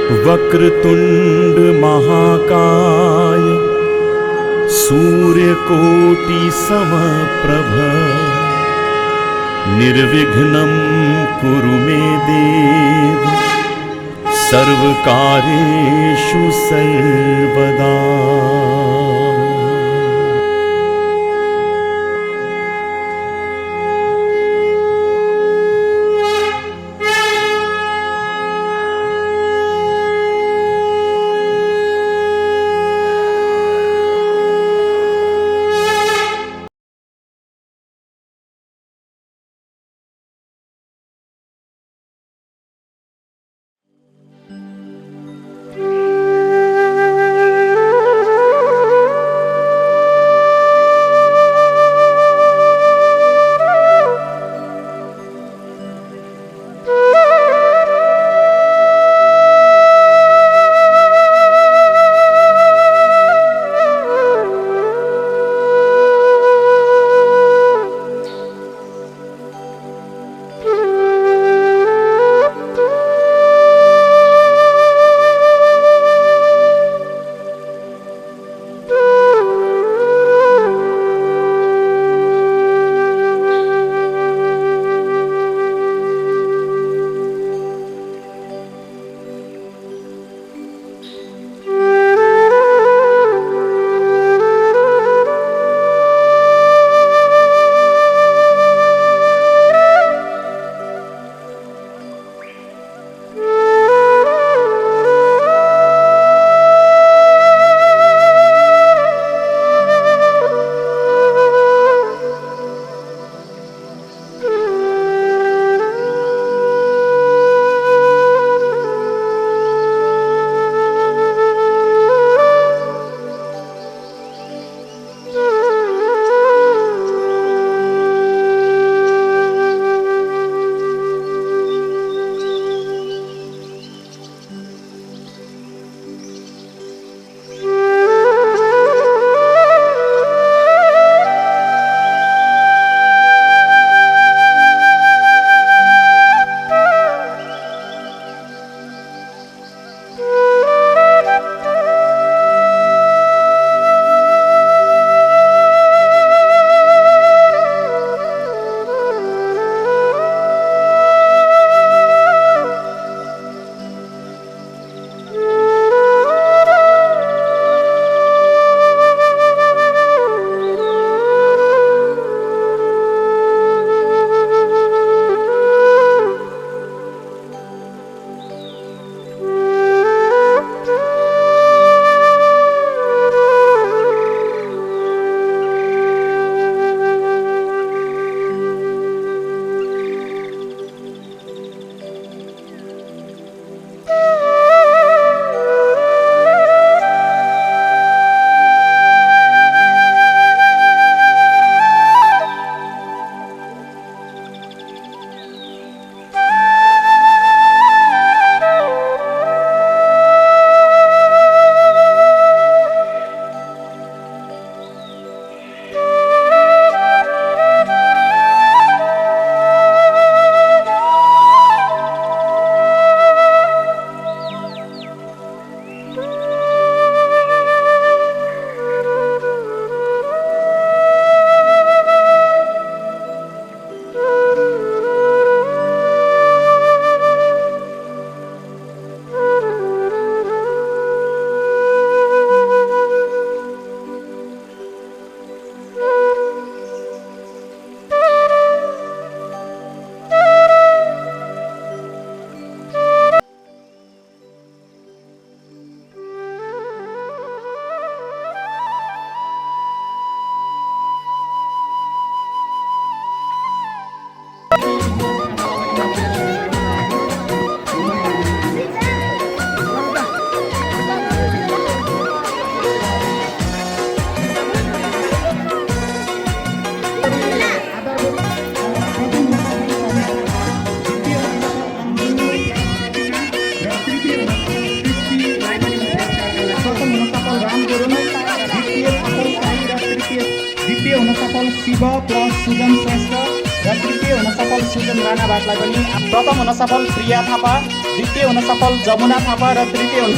वक्रतुंड महाकाय सूर्यकोटि समप्रभ निर्विघ्नं कुरु मे देव सर्वकार्येषु सर्वदा। शिव प्लस सुजन श्रेष्ठ र तृतीय हुन सफल सुजन राणाभाटलाई पनि प्रथम हुन सफल प्रिया थापा द्वितीय हुन सफल जमुना थापा र तृतीय हुन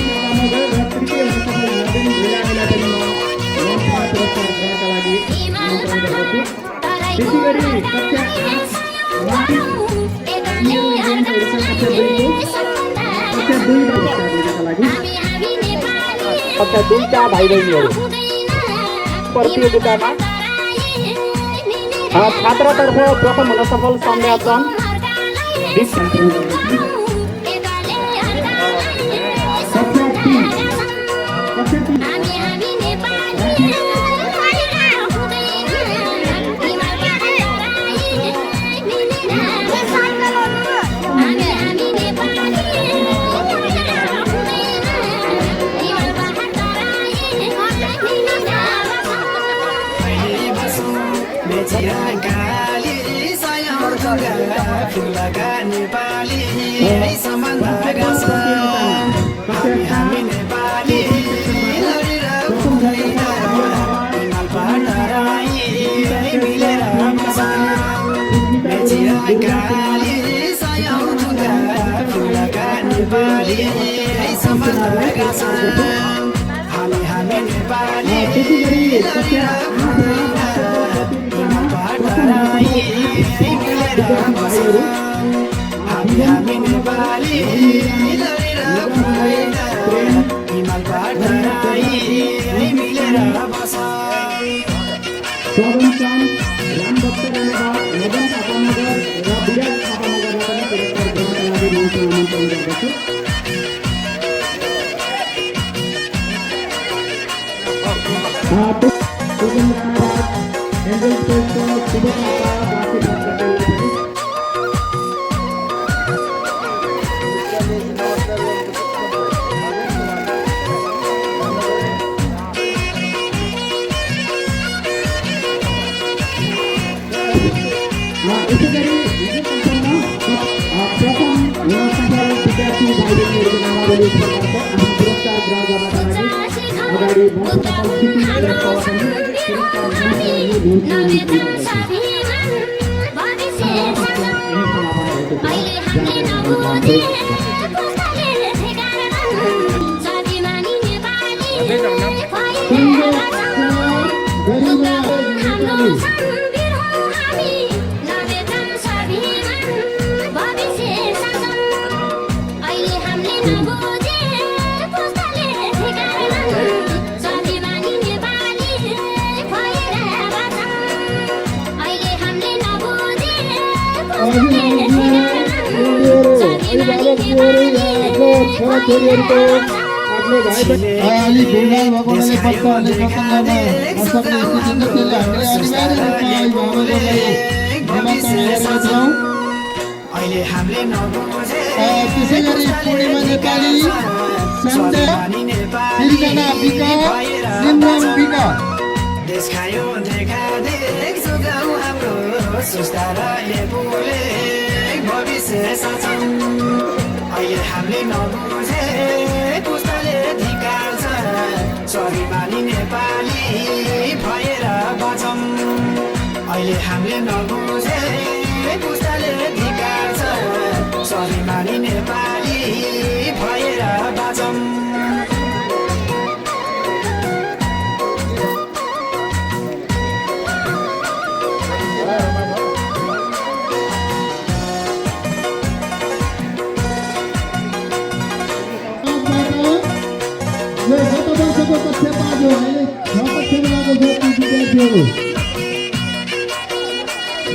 कक्षा 2 का भाइ बहिनीहरू प्रतियोगितामा छात्रतर्फ प्रथम हुन सफल सौम्या छन्।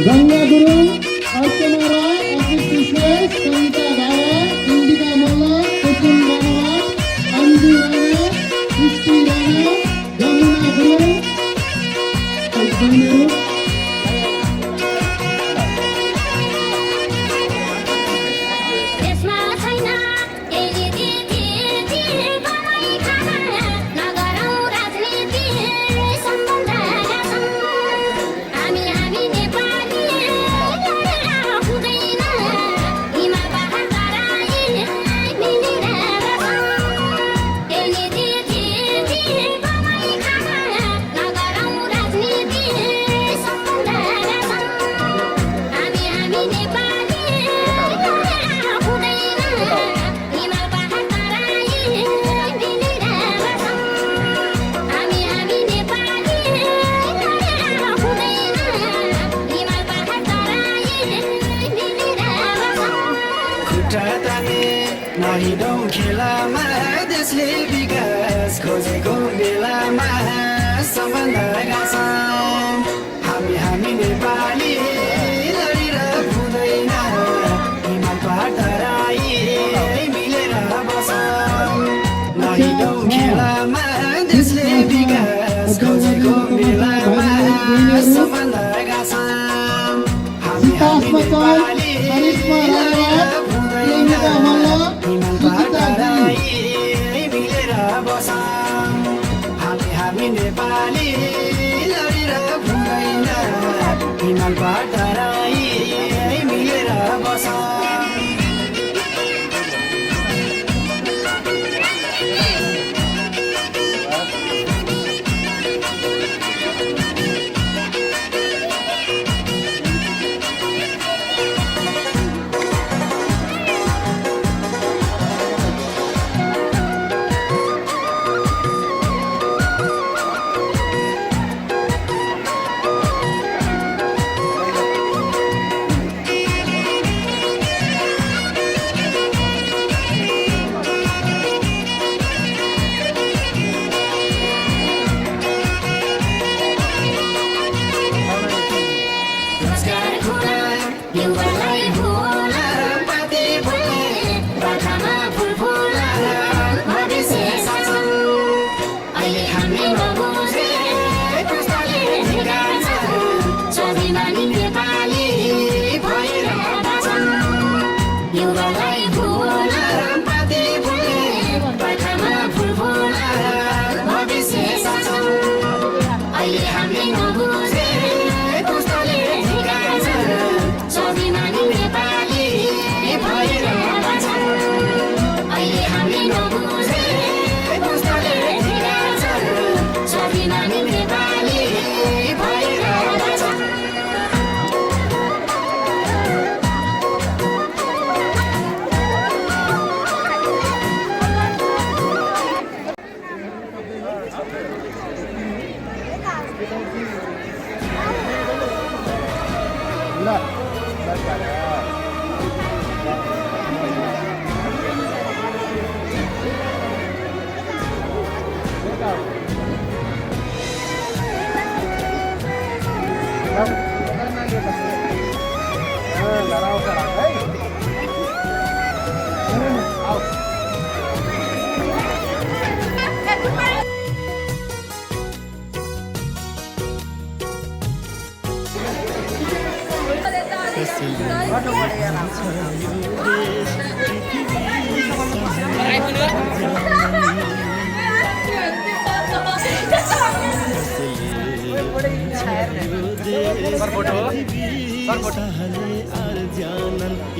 गंगा गुरुङ, अर्चना राय, अजित विशेष, कविता धारा, इन्दिका मल्ल, कुसुम बनवास, अन्जु राणा, कृष्टि राणा, जमुना गुरुङ, हामी नेपाली लडेर हुँदैन खेलामा देशले विकास खोजेको बेलामा सम्बन्ध गाँछ हामी नेपाली लडेर हुँदैन हिमाल पाटराई मिलेर बसौँ नहिडौँ खेलामा देशले विकास खोजेको बेलामा सम्बन्ध गाँछ सुभाष बच्चन, करिश्मा रावत, प्रेमिका मल्ल, निकिता दी। मिलेर बसौँ हामी नेपाली लडेर हुँदैन हिमाल पाटराई मिलेर बसौँ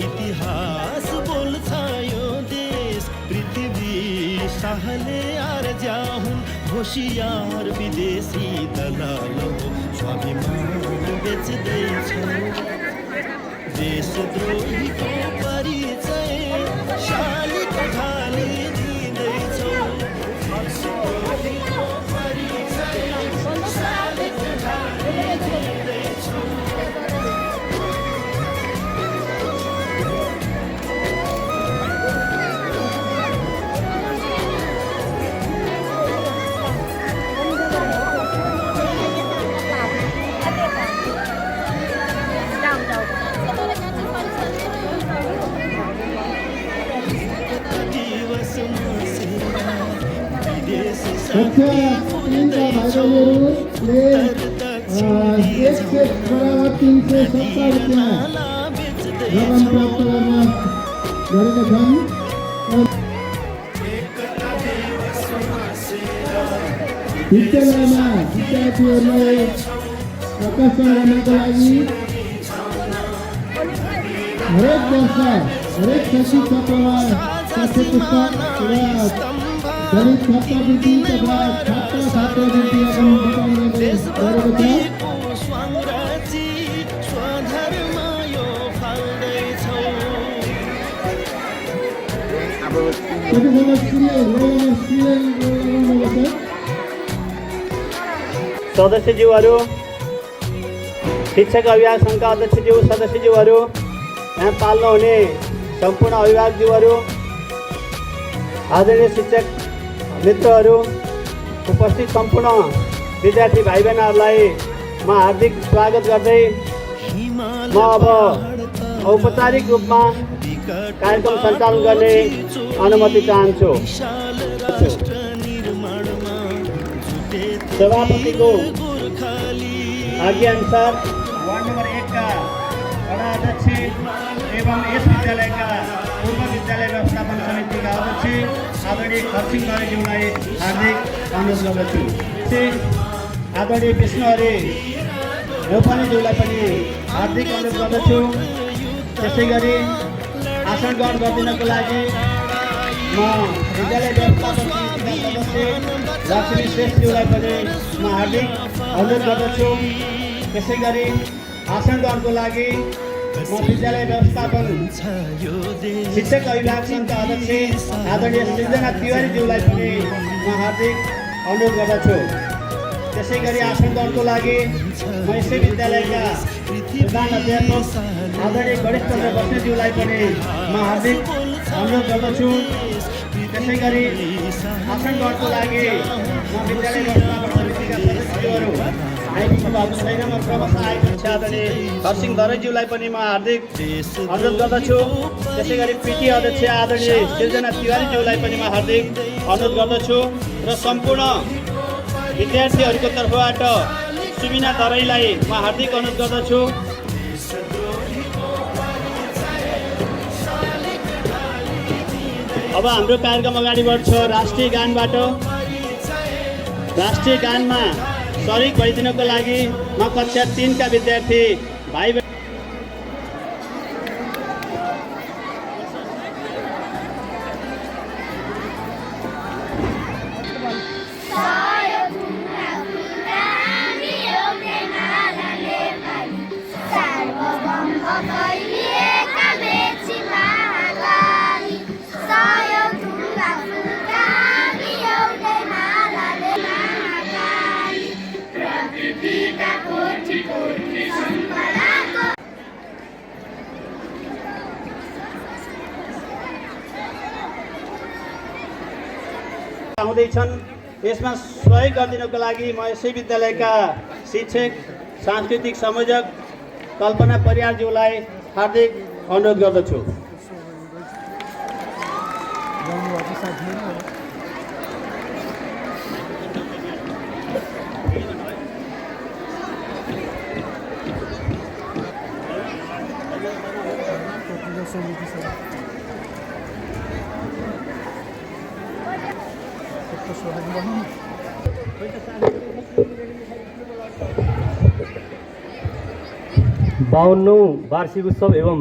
इतिहास बोल्छ यो देश पृथ्वी सहले आर जाहुन् होशियार विदेशी दलाल स्वाभिमान बेच्दैछ देशद्रोहीको परिचय शालिको ढाली दिँदैछौ देशद्रोहीको परिचय शालिको ढाली दिँदैछौ कक्षा 3 का भाइबहनीहरू प्लेट 1 सेट बराबर 370 रुपियाँ रकम प्राप्त गरेका छन्। विद्यालयमा विद्यार्थीहरूलाई आकर्षण गर्नको लागि हरेक वर्ष हरेक शैक्षिक सत्रमा पाठ्यपुस्तक र दलित छात्रवृत्ति तथा छात्रवृत्ति रकम बताउने गरेको छ। सदस्यज्यूहरू, शिक्षक अभिभावक सङ्घका अध्यक्षज्यू सदस्यज्यूहरू, यहाँ पाल्नुहुने सम्पूर्ण अभिभावकज्यूहरू, आदरणीय शिक्षक मित्रहरू, उपस्थित सम्पूर्ण विद्यार्थी भाइ बहिनीहरूलाई म हार्दिक स्वागत गर्दै म अब औपचारिक रूपमा कार्यक्रम सञ्चालन गर्ने अनुमति चाहन्छु। सभापतिको आज्ञाअनुसार वार्ड नम्बर 1 का वडा अध्यक्ष एवं यस विद्यालयका पूर्व विद्यालय व्यवस्थापन समितिका अध्यक्ष आदरणीय खरसिङ दरेज्यूलाई हार्दिक अनुरोध गर्दछु। आदरणीय विष्णुहरि न्यौपानेज्यूलाई पनि हार्दिक अनुरोध गर्दछु। त्यसै गरी आसन ग्रहण गरिदिनको लागि म विद्यालय व्यवस्थापन समितिका सदस्य लक्ष्मी श्रेष्ठज्यूलाई पनि म हार्दिक अनुरोध गर्दछु। त्यसै गरी आसन ग्रहणको लागि म विद्यालय व्यवस्थापन शिक्षक अभिभावक सङ्घका अध्यक्ष आदरणीय सृजना तिवारीज्यूलाई पनि म हार्दिक अनुरोध गर्दछु। त्यसै गरी आसन ग्रहणको लागि म यसै विद्यालयका प्रधान अध्यापक आदरणीय गणेश चन्द्र बस्नेतज्यूलाई पनि म हार्दिक अनुरोध गर्दछु। त्यसै गरी आसन ग्रहणको लागि म विद्यालय व्यवस्थापन समितिका सदस्यहरू आइपुग्नु भएको छैन, म क्रमशः आइपुग्छ आदरणीय खरसिङ दरेज्यूलाई पनि म हार्दिक अनुरोध गर्दछु। त्यसै गरी पिटी अध्यक्ष आदरणीय सृजना तिवारीज्यूलाई पनि म हार्दिक अनुरोध गर्दछु र सम्पूर्ण विद्यार्थीहरूको तर्फबाट सुमिना दरईलाई म हार्दिक अनुरोध गर्दछु। अब हाम्रो कार्यक्रम अगाडि बढ्छ राष्ट्रिय गानबाट। राष्ट्रिय गानमा सरिक भइदिनको लागि म कक्षा 3 का विद्यार्थी भाइ आउँदैछन्। यसमा सहयोग गरिदिनको लागि म यसै विद्यालयका शिक्षक सांस्कृतिक संयोजक कल्पना परियारज्यूलाई हार्दिक अनुरोध गर्दछु। बावन्नौं वार्षिक उत्सव एवं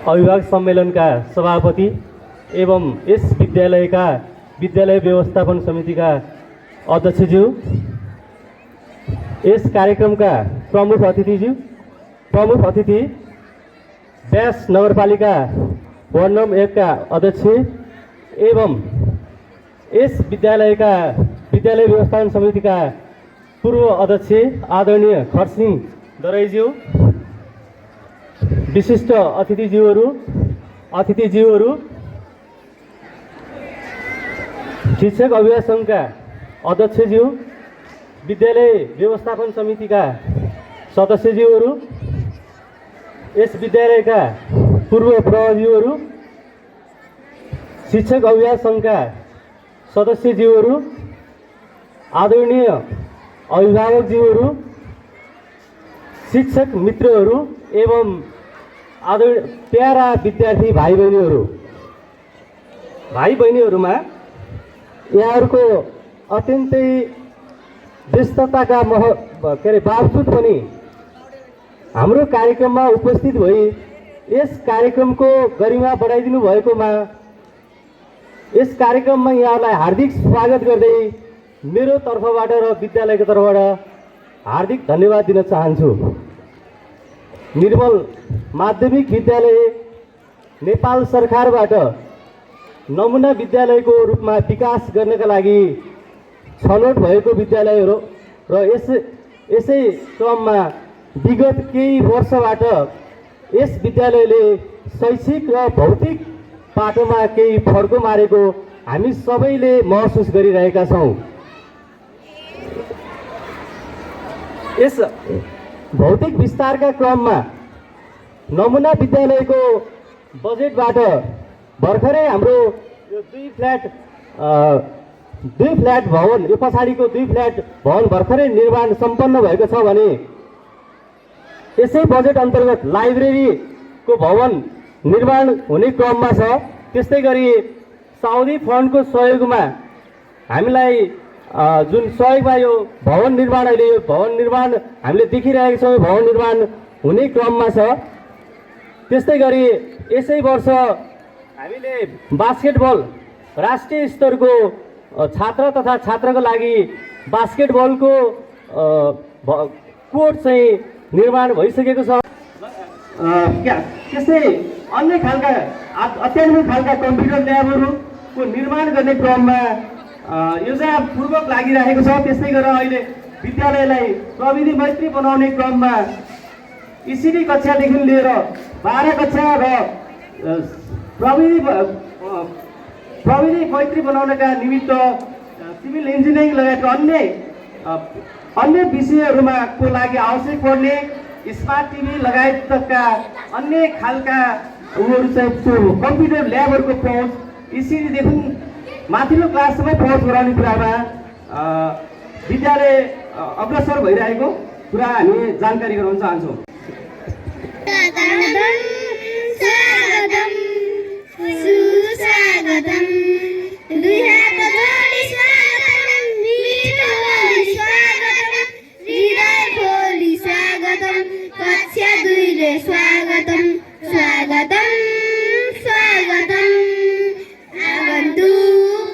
अभिभावक सम्मेलनका सभापति एवं यस विद्यालयका विद्यालय व्यवस्थापन समितिका अध्यक्षज्यू, यस कार्यक्रमका प्रमुख अतिथि व्यास नगरपालिका वार्ड नम्बर 1 का अध्यक्ष एवं यस विद्यालयका विद्यालय व्यवस्थापन समितिका पूर्व अध्यक्ष आदरणीय खरसिङ दरेज्यू, विशिष्ट अतिथिज्यूहरू, शिक्षक अभिभावक सङ्घका अध्यक्षज्यू, विद्यालय व्यवस्थापन समितिका सदस्यज्यूहरू, यस विद्यालयका पूर्व प्रहरीज्यूहरू, शिक्षक अभिभावक सङ्घका सदस्यज्यूहरू, आदरणीय अभिभावकज्यूहरू, शिक्षक मित्रहरू एवं प्यारा विद्यार्थी भाइ बहिनीहरूमा यहाँहरूको अत्यन्तै व्यस्तताका बावजुद पनि हाम्रो कार्यक्रममा उपस्थित भई यस कार्यक्रमको गरिमा बढाइदिनु भएकोमा यस कार्यक्रममा यहाँलाई हार्दिक स्वागत गर्दै मेरो तर्फबाट र विद्यालयको तर्फबाट हार्दिक धन्यवाद दिन चाहन्छु। निर्मल माध्यमिक विद्यालय नेपाल सरकारबाट नमुना विद्यालयको रूपमा विकास गर्नका लागि छनौट भएको विद्यालय हो र यसै क्रममा विगत केही वर्षबाट यस विद्यालयले शैक्षिक र भौतिक पाटोमा केही फड्को मारेको हामी सबैले महसुस गरिरहेका छौँ। यस भौतिक विस्तारका क्रममा नमुना विद्यालयको बजेटबाट भर्खरै हाम्रो यो दुई फ्ल्याट भवन, यो पछाडिको 2 फ्ल्याट भवन भर्खरै निर्माण सम्पन्न भएको छ भने यसै बजेट अन्तर्गत लाइब्रेरीको भवन निर्माण हुने क्रममा छ। त्यस्तै गरी साउदी फन्डको सहयोगमा हामीलाई जुन सहयोगमा यो भवन निर्माण, अहिले यो भवन निर्माण हामीले देखिरहेका छौँ, भवन निर्माण हुने क्रममा छ। त्यस्तै गरी यसै वर्ष हामीले बास्केटबल राष्ट्रिय स्तरको छात्र तथा छात्राको लागि बास्केटबलको कोर्ट चाहिँ निर्माण भइसकेको छ। त्यस्तै अन्य खालका अत्याधुनिक खालका कम्प्युटर ल्याबहरूको निर्माण गर्ने क्रममा योजनापूर्वक लागिरहेको छ। त्यस्तै गरेर अहिले विद्यालयलाई प्रविधि मैत्री बनाउने क्रममा इसिडी कक्षादेखि लिएर 12 कक्षा र प्रविधि मैत्री बनाउनका निमित्त सिभिल इन्जिनियरिङ लगायतका अन्य विषयहरूमा को लागि आवश्यक पर्ने स्मार्ट टिभी लगायतका अन्य खालका उनीहरू चाहिँ कम्प्युटर ल्याबहरूको पहुँच इसिडीदेखि माथिल्लो क्लाससम्मै पहुँच गराउने कुरामा विद्यालय अग्रसर भइरहेको कुरा हामी जानकारी गराउन चाहन्छौँ। स्वागतम स्वागतम स्वागतम आगन्तुक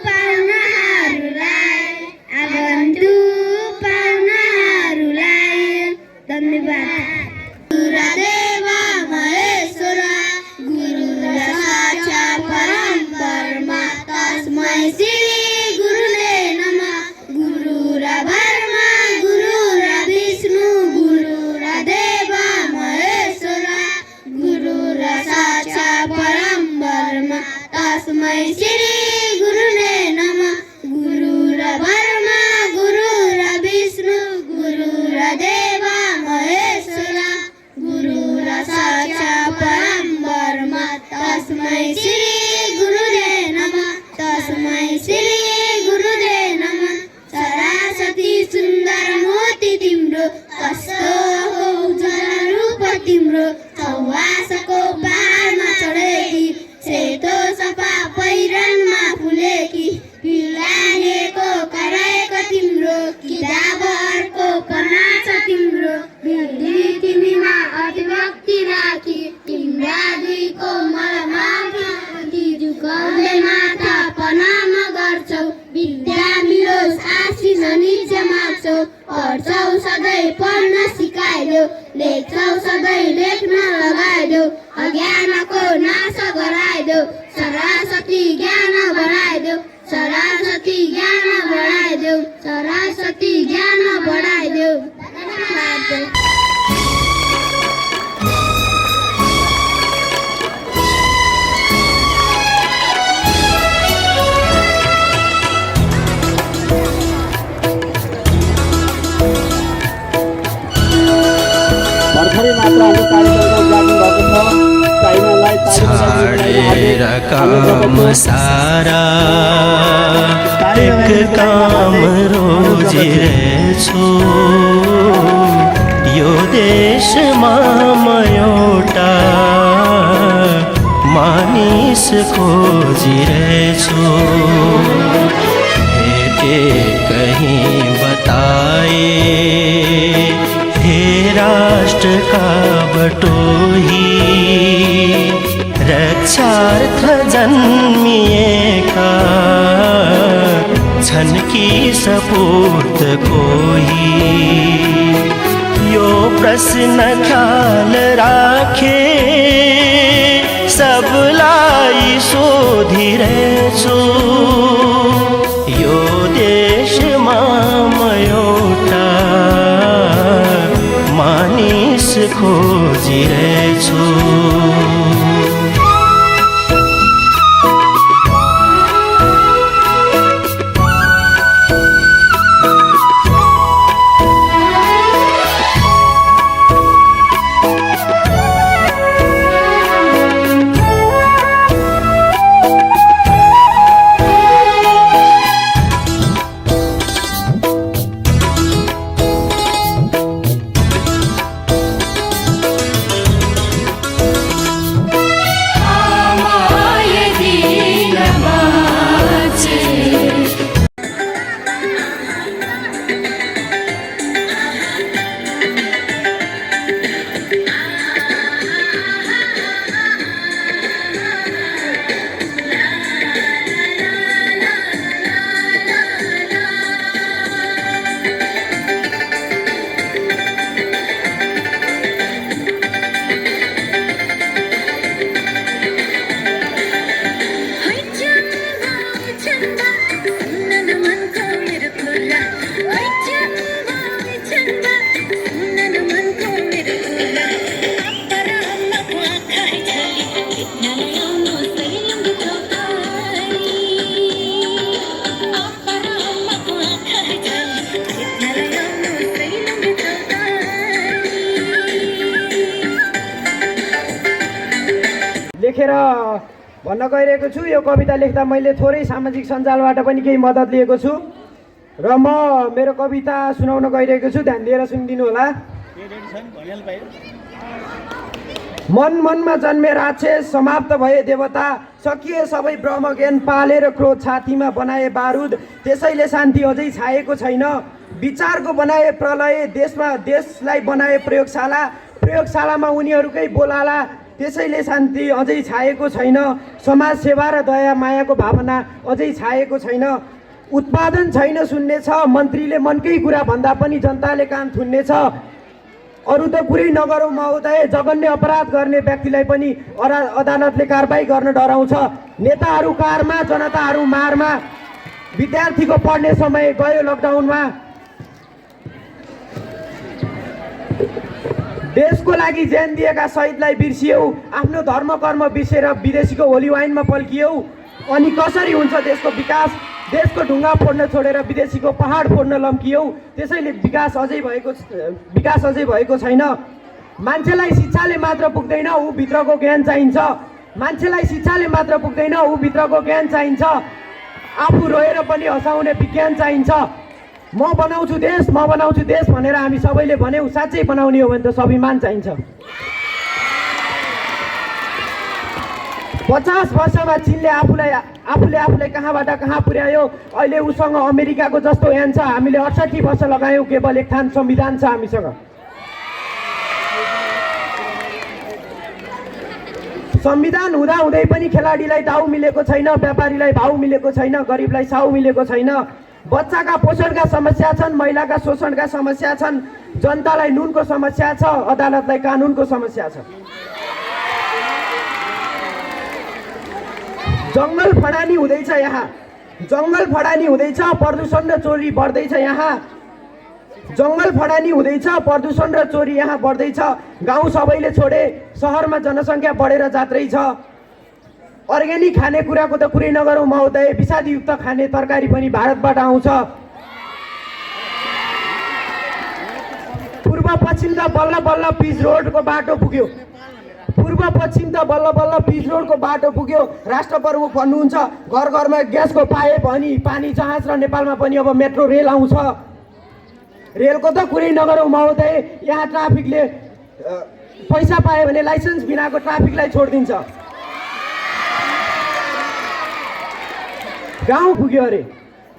पाहुनाहरूलाई धन्यवाद। गुरुदेवा महेश्वर गुरु साक्षा परम ब्रह्म तस्मै श्री गुरुले नमः। गुरु र ब्रह्मा गुरु र विष्णु गुरु र देवा महेश्वर गुरु र साक्षा परम ब्रह्म तस्मै श्री गुरुले नमः। गुरु र ब्रह्मा गुरु र विष्णु गुरु र देवा महेश्वर गुरु र साक्षा परम ब्रह्म तस्मै श्री गुरुले नमः। तस्मै श्री गुरुले नमः। सरस्वती सुन्दर मोती तिम्रो कस्तो हो उज्जवल रूप तिम्रो। चौवासको पहाडमा चढेकी सेतो सफा पहिरनमा फुलेकी पिलाएको कराएको तिम्रो किताबहरूको पन्ना छ तिम्रो। विधि तिमीमा अतिभक्ति राखी तिम्रा दुईको मलमाथि झुकाउँदै माथा प्रणाम गर्छौ। विद्या मिलोस् आशिष नित्य माग्छौ। पढ्छौ सधैँ पढ्न सिकाइदेऊ लेख्छौ सधैँ लेख्न लगाइदेऊ। अज्ञानको नाश गराइदेऊ सरस्वती ज्ञान बढाइदेऊ। सरस्वती ज्ञान बढाइदेऊ सरस्वती ज्ञान बढाइदेऊ। भर्खरै मात्र हाम्रो कार्यक्रममा उद्घाटन भएको छ। छाडेर काम सारा एक काम रोजिरहेछु। यो देशमा म एउटा मानिस खोजिरहेछु। भेटे कहीं बताए हे राष्ट्र का बटोही। रक्षार्थ जन्मिएका छन् कि सपूत कोही। यो प्रश्न ख्याल राखे सबलाई सोधिरहेछु। यो देशमा म एउटा मानिस खोजिरहेछु। भन्न गइरहेको छु। यो कविता लेख्दा मैले थोरै सामाजिक सञ्जालबाट पनि केही मद्दत लिएको छु र म मेरो कविता सुनाउन गइरहेको छु। ध्यान दिएर सुनिदिनु होला। मन मनमा जन्मे राक्षस, समाप्त भए देवता, सकिए सबै ब्रह्मज्ञान, पालेर क्रोध छातीमा बनाए बारुद, त्यसैले शान्ति अझै छाएको छैन। विचारको बनाए प्रलय, देशलाई बनाए प्रयोगशाला, प्रयोगशालामा उनीहरूकै बोलाला, त्यसैले शान्ति अझै छाएको छैन। समाज सेवा र दया मायाको भावना अझै छाएको छैन। उत्पादन छैन सुन्ने छ, मन्त्रीले मनकै कुरा भन्दा पनि जनताले कान थुन्ने छ। अरू त कुरै नगरौँ महोदय, जघन्य अपराध गर्ने व्यक्तिलाई पनि अदालतले कारबाही गर्न डराउँछ। नेताहरू कारमा, जनताहरू मारमा, विद्यार्थीको पढ्ने समय गयो लकडाउनमा। देशको लागि ज्यान दिएका शहीदलाई बिर्सियौ, आफ्नो धर्म कर्म बिर्सेर विदेशीको होली वाइनमा पल्कियौ। अनि कसरी हुन्छ देशको विकास? देशको ढुङ्गा फोड्न छोडेर विदेशीको पहाड फोड्न लम्कियौ। त्यसैले विकास अझै भएको छैन। मान्छेलाई शिक्षाले मात्र पुग्दैन, ऊ भित्रको ज्ञान चाहिन्छ। मान्छेलाई शिक्षाले मात्र पुग्दैन, ऊ भित्रको ज्ञान चाहिन्छ। आफू रोएर पनि हँसाउने विज्ञान चाहिन्छ। म बनाउँछु देश भनेर हामी सबैले भन्यौँ। साँच्चै बनाउने हो भने त स्वाभिमान चाहिन्छ। 50 वर्षमा चीनले आफूले कहाँबाट कहाँ पुर्यायो। अहिले उसँग अमेरिकाको जस्तो यान छ। हामीले 68 वर्ष लगायौँ, केवल एक थान संविधान छ हामीसँग। संविधान हुँदाहुँदै पनि खेलाडीलाई दाउ मिलेको छैन, व्यापारीलाई भाउ मिलेको छैन, गरिबलाई साउ मिलेको छैन। बच्चाका पोषणका समस्या छन्, महिलाका शोषणका समस्या छन्, जनतालाई नुनको समस्या छ, अदालतलाई कानुनको समस्या छ। जङ्गल फडानी हुँदैछ यहाँ, जङ्गल फडानी हुँदैछ, प्रदूषण र चोरी बढ्दैछ यहाँ। जङ्गल फडानी हुँदैछ, प्रदूषण र चोरी यहाँ बढ्दैछ। गाउँ सबैले छोडे, सहरमा जनसङ्ख्या बढेर जात्रै छ। अर्ग्यानिक खानेकुराको त कुरै नगरौँ महोदय, विषादयुक्त खाने तरकारी पनि भारतबाट आउँछ। पूर्व पश्चिम त बल्ल बल्ल पिच रोडको बाटो पुग्यो। पूर्व पश्चिम त बल्ल बल्ल पिच रोडको बाटो पुग्यो। राष्ट्र प्रमुख भन्नुहुन्छ घर घरमा ग्यासको पाइप अनि पानी जहाज र नेपालमा पनि अब मेट्रो रेल आउँछ। रेलको त कुरै नगरौँ महोदय, यहाँ ट्राफिकले पैसा पायो भने लाइसेन्स बिनाको ट्राफिकलाई छोडिदिन्छ। गाउँ पुग्यो अरे,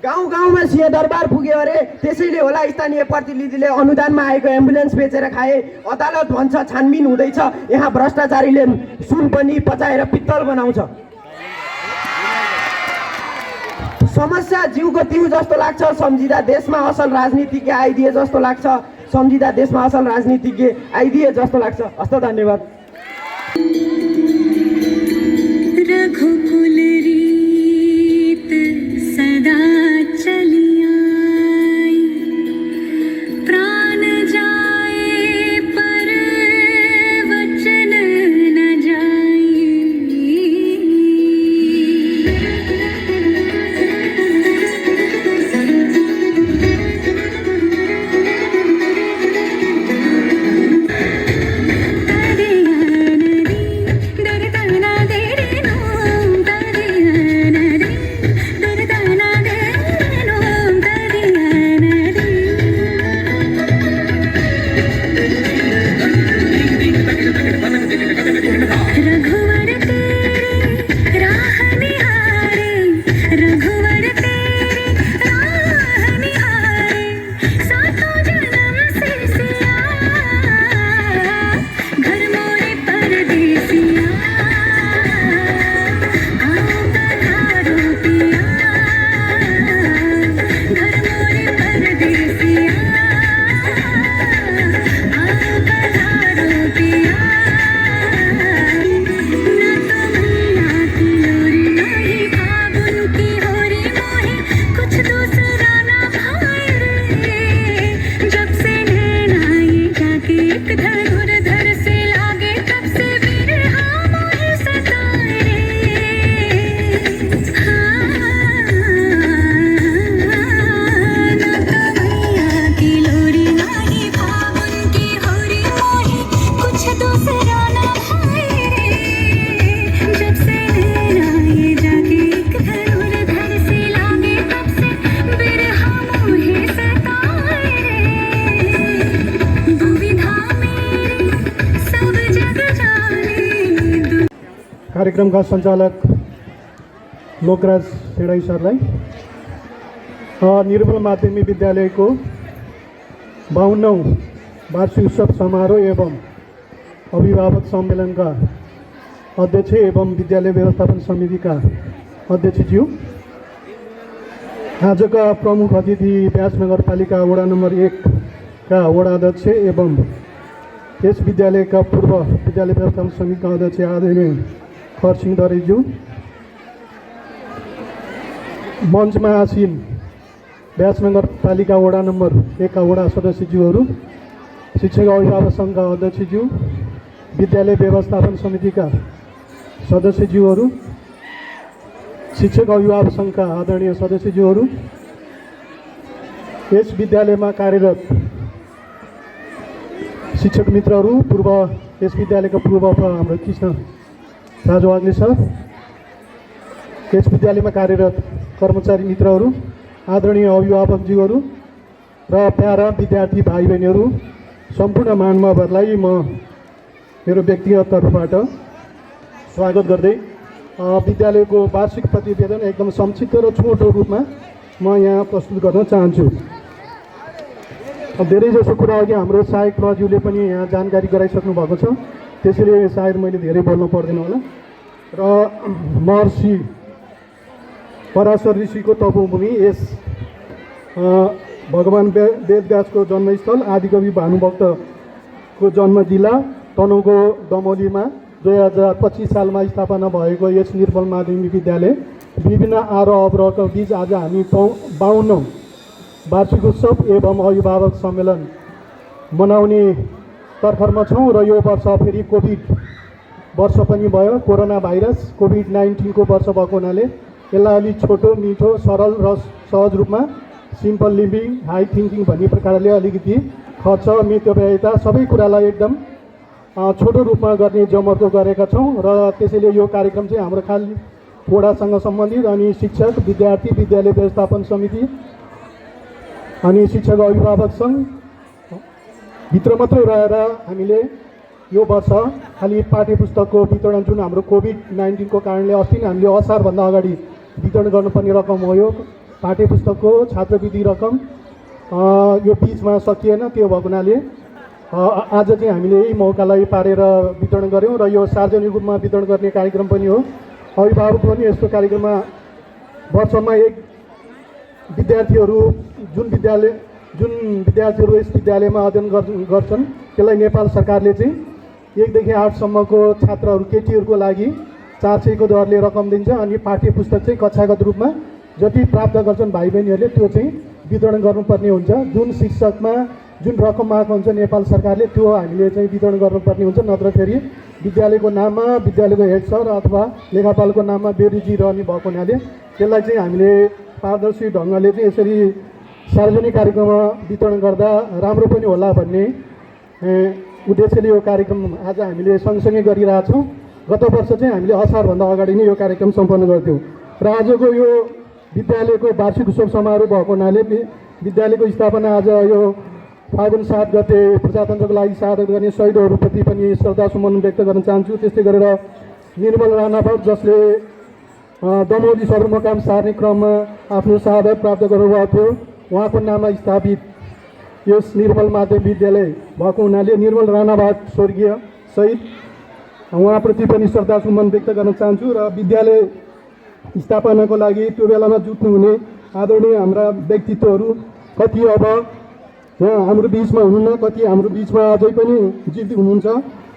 गाउँमा सिंहदरबार पुग्यो अरे। त्यसैले होला स्थानीय प्रतिनिधिले अनुदानमा आएको एम्बुलेन्स बेचेर खाए। अदालत भन्छ छानबिन हुँदैछ, यहाँ भ्रष्टाचारीले सुन पनि पचाएर पित्तल बनाउँछ। समस्या जिउको तिउ जस्तो लाग्छ, सम्झिँदा देशमा असल राजनीतिज्ञ आइदिए जस्तो लाग्छ। सम्झिँदा देशमा असल राजनीतिज्ञ आइदिए जस्तो लाग्छ। हस्त धन्यवाद। रघुकुल रीत सदा चली आई, प्राण जाए पर वचन न जाए। तदिया कार्यक्रमका सञ्चालक लोकराज सेडाई सरलाई, निर्मल माध्यमिक विद्यालयको 52औं वार्षिक उत्सव समारोह एवं अभिभावक सम्मेलनका अध्यक्ष एवं विद्यालय व्यवस्थापन समितिका अध्यक्षज्यू, आजका प्रमुख अतिथि व्यास नगरपालिका वडा नम्बर 1 का वडा अध्यक्ष एवं यस विद्यालयका पूर्व विद्यालय व्यवस्थापन समितिका अध्यक्ष आदरणीय खरसिंह दरेज्यू, मञ्चमा आसीन व्यास नगरपालिका वडा नम्बर 1 का वडा सदस्यज्यूहरू, शिक्षक अभिभावक सङ्घका अध्यक्षज्यू, विद्यालय व्यवस्थापन समितिका सदस्यज्यूहरू, शिक्षक अभिभावक सङ्घका आदरणीय सदस्यज्यूहरू, यस विद्यालयमा कार्यरत शिक्षक मित्रहरू, यस विद्यालयका पूर्व हाम्रो कृष्ण राजु वाग्ले सर, यस विद्यालयमा कार्यरत कर्मचारी मित्रहरू, आदरणीय अभिभावकज्यूहरू र प्यारा विद्यार्थी भाइ बहिनीहरू, सम्पूर्ण महानुभावहरूलाई म मेरो व्यक्तिगत तर्फबाट स्वागत गर्दै विद्यालयको वार्षिक प्रतिवेदन एकदम संक्षिप्त र छोटो रूपमा म यहाँ प्रस्तुत गर्न चाहन्छु। धेरैजसो कुरा अघि हाम्रो सहायक प्रज्यूले पनि यहाँ जानकारी गराइसक्नु भएको छ, त्यसैले सायद मैले धेरै बोल्नु पर्दैन होला। र महर्षि पराशर ऋषिको तपोभूमि, यस भगवान् वेदव्यासको जन्मस्थल, आदिकवि भानुभक्तको जन्म जिल्ला तनहुँको दमौलीमा 2025 सालमा स्थापना भएको यस निर्मल माध्यमिक विद्यालय विभिन्न आरोह अवरोहका बीच आज हामी 52औं वार्षिक उत्सव एवं अभिभावक सम्मेलन मनाउने तर्खरमा छौँ। र यो वर्ष फेरि कोभिड वर्ष पनि भयो, कोरोना भाइरस कोभिड-19 को वर्ष भएको हुनाले यसलाई अलिक छोटो, मिठो, सरल र सहज रूपमा सिम्पल लिभिङ, हाई थिङ्किङ भन्ने प्रकारले अलिकति खर्च, मितव्ययता सबै कुरालाई एकदम छोटो रूपमा गर्ने जमर्को गरेका छौँ। र त्यसैले यो कार्यक्रम चाहिँ हाम्रो खालि वडासँग सम्बन्धित अनि शिक्षक, विद्यार्थी, विद्यालय व्यवस्थापन समिति अनि शिक्षक अभिभावक सङ्घ भित्र मात्रै रहेर हामीले यो वर्ष खालि पाठ्य पुस्तकको वितरण, जुन हाम्रो कोभिड-19 को कारणले अस्ति नै हामीले असारभन्दा अगाडि वितरण गर्नुपर्ने रकम हो, यो पाठ्य पुस्तकको छात्रवृत्ति रकम यो बिचमा सकिएन। त्यो भएको हुनाले आज चाहिँ हामीले यही मौकालाई पारेर वितरण गऱ्यौँ र यो सार्वजनिक रूपमा वितरण गर्ने कार्यक्रम पनि हो। अभिभावक पनि यस्तो कार्यक्रममा वर्षमा एक विद्यार्थीहरू जुन विद्यार्थीहरू यस विद्यालयमा अध्ययन गर्छन् त्यसलाई नेपाल सरकारले चाहिँ 1 देखि 8 सम्मको छात्रहरू, केटीहरूको लागि 400 को दरले रकम दिन्छ अनि पाठ्य पुस्तक चाहिँ कक्षागत रूपमा जति प्राप्त गर्छन् भाइ बहिनीहरूले त्यो चाहिँ वितरण गर्नुपर्ने हुन्छ। जुन शिक्षकमा जुन रकम आएको हुन्छ नेपाल सरकारले त्यो हामीले चाहिँ वितरण गर्नुपर्ने हुन्छ, नत्र फेरि विद्यालयको नाममा विद्यालयको हेड सर अथवा लेखापालको नाममा बेरुजी रहने भएको हुनाले त्यसलाई चाहिँ हामीले पारदर्शी ढङ्गले चाहिँ यसरी सार्वजनिक कार्यक्रममा वितरण गर्दा राम्रो पनि होला भन्ने उद्देश्यले यो कार्यक्रम आज हामीले सँगसँगै गरिरहेछौँ। गत वर्ष चाहिँ हामीले असारभन्दा अगाडि नै यो कार्यक्रम सम्पन्न गर्थ्यौँ र आजको यो विद्यालयको वार्षिक उत्सव समारोह भएको हुनाले विद्यालयको स्थापना आज यो फागुन 7 गते प्रजातन्त्रको लागि शहादत गर्ने शहीदहरूप्रति पनि श्रद्धासुमन व्यक्त गर्न चाहन्छु। त्यस्तै गरेर निर्मल राणावत जसले दमौली सदरमुकाम सार्ने क्रममा आफ्नो शहादत प्राप्त गर्नुभएको थियो, उहाँको नाममा स्थापित यस निर्मल माध्यमिक विद्यालय भएको हुनाले निर्मल राणावत स्वर्गीय शहीद उहाँप्रति पनि श्रद्धासुमन व्यक्त गर्न चाहन्छु। र विद्यालय स्थापनाको लागि त्यो बेलामा जुट्नुहुने आदरणीय हाम्रा व्यक्तित्वहरू कति अब यहाँ हाम्रो बिचमा हुनुहुन्न, कति हाम्रो बिचमा अझै पनि जीवित हुनुहुन्छ,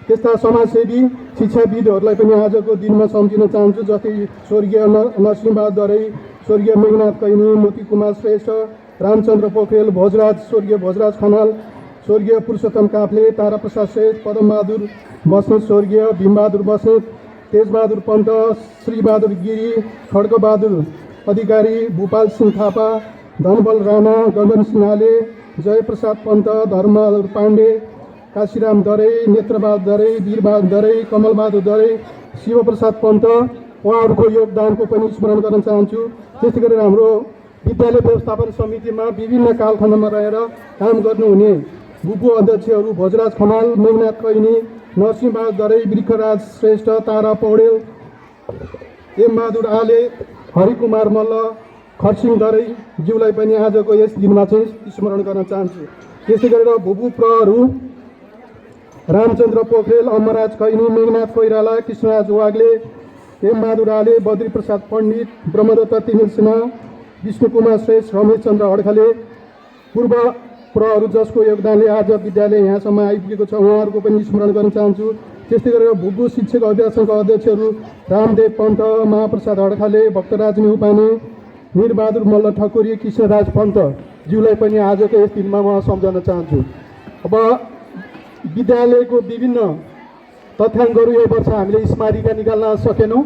त्यस्ता समाजसेवी शिक्षाविदहरूलाई पनि आजको दिनमा सम्झिन चाहन्छु। जस्तै स्वर्गीय नरसिंहबहादुर दरै, स्वर्गीय मेघनाथ कैनी, मोती कुमार श्रेष्ठ, रामचन्द्र पोखरेल, स्वर्गीय भोजराज खनाल, स्वर्गीय पुरुषोत्तम काफ्ले, ताराप्रसाद सेठ, पदमबहादुर बस्नेत, स्वर्गीय भीमबहादुर बस्नेत, तेजबहादुर पन्त, श्रीबहादुर गिरी, खड्गबहादुर अधिकारी, भूपाल सिंह थापा, धनबल राणा, गगन सिंहाले, जयप्रसाद पन्त, धर्मबहादुर पाण्डे, काशीराम दरै, नेत्रबहादुर दरै, वीरबहादुर दरै, कमलबहादुर दरै, शिवप्रसाद पन्त, उहाँहरूको योगदानको पनि स्मरण गर्न चाहन्छु। त्यस्तै गरेर हाम्रो विद्यालय व्यवस्थापन समितिमा विभिन्न कालखण्डमा रहेर काम गर्नुहुने भूपू अध्यक्षहरू भोजराज खनाल, मेघनाथ कैनी, नरसिंहबहादुर दरै, वृक्षराज श्रेष्ठ, तारा पौडेल, एम बहादुर आले, हरिकुमार मल्ल, खरसिङ दरैज्यूलाई पनि आजको यस दिनमा चाहिँ स्मरण गर्न चाहन्छु। त्यसै गरेर भुपु प्रहरू रामचन्द्र पोखरेल, अमरराज कैनी, मेघनाथ कोइराला, कृष्णराज वाग्ले, एम बहादुर आले, बद्री प्रसाद पण्डित, ब्रह्मदत्त तिमिल सिन्हा, विष्णुकुमार श्रेष्ठ, रमेश चन्द्र अड्खले, पूर्व प्रहरू जसको योगदानले आज विद्यालय यहाँसम्म आइपुगेको छ, उहाँहरूको पनि स्मरण गर्न चाहन्छु। त्यस्तै गरेर भुपु शिक्षक अभ्यास सङ्घका अध्यक्षहरू रामदेव पन्त, महाप्रसाद अड्खले, भक्तराज नेउपाने, मीरबहादुर मल्ल ठकुरी, कृष्णराज पन्तज्यूलाई पनि आजको यस दिनमा म सम्झन चाहन्छु। अब विद्यालयको विभिन्न तथ्याङ्कहरू यो वर्ष हामीले स्मारिका निकाल्न सकेनौँ,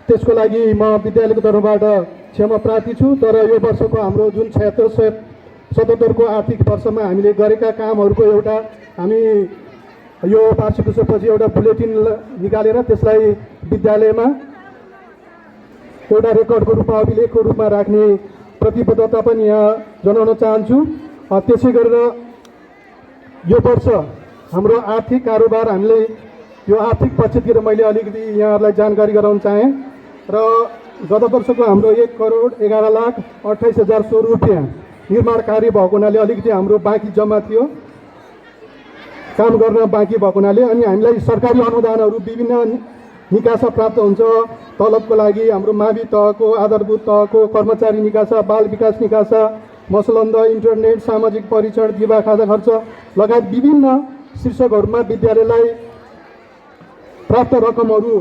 त्यसको लागि म विद्यालयको तर्फबाट क्षमा प्रार्थी छु। तर यो वर्षको हाम्रो जुन 76-77 को आर्थिक वर्षमा हामीले गरेका कामहरूको एउटा हामी यो वार्षिक उत्सवपछि एउटा बुलेटिन निकालेर त्यसलाई विद्यालयमा एउटा रेकर्डको रूपमा अभिलेखको रूपमा राख्ने प्रतिबद्धता पनि यहाँ जनाउन चाहन्छु। त्यसै गरेर यो वर्ष हाम्रो आर्थिक कारोबार हामीले यो आर्थिक पक्षतिर मैले अलिकति यहाँहरूलाई जानकारी गराउन चाहेँ र गत वर्षको हाम्रो 1,11,28,100 रुपियाँ निर्माण कार्य भएको हुनाले अलिकति हाम्रो बाँकी जम्मा थियो, काम गर्न बाँकी भएको हुनाले अनि हामीलाई सरकारी अनुदानहरू विभिन्न निकासा प्राप्त हुन्छ। तलबको लागि हाम्रो मावि तहको, आधारभूत तहको, कर्मचारी निकासा, बाल विकास निकासा, मसलन्द, इन्टरनेट, सामाजिक परीक्षण, दिवा खाजा खर्च लगायत विभिन्न शीर्षकहरूमा विद्यालयलाई प्राप्त रकमहरू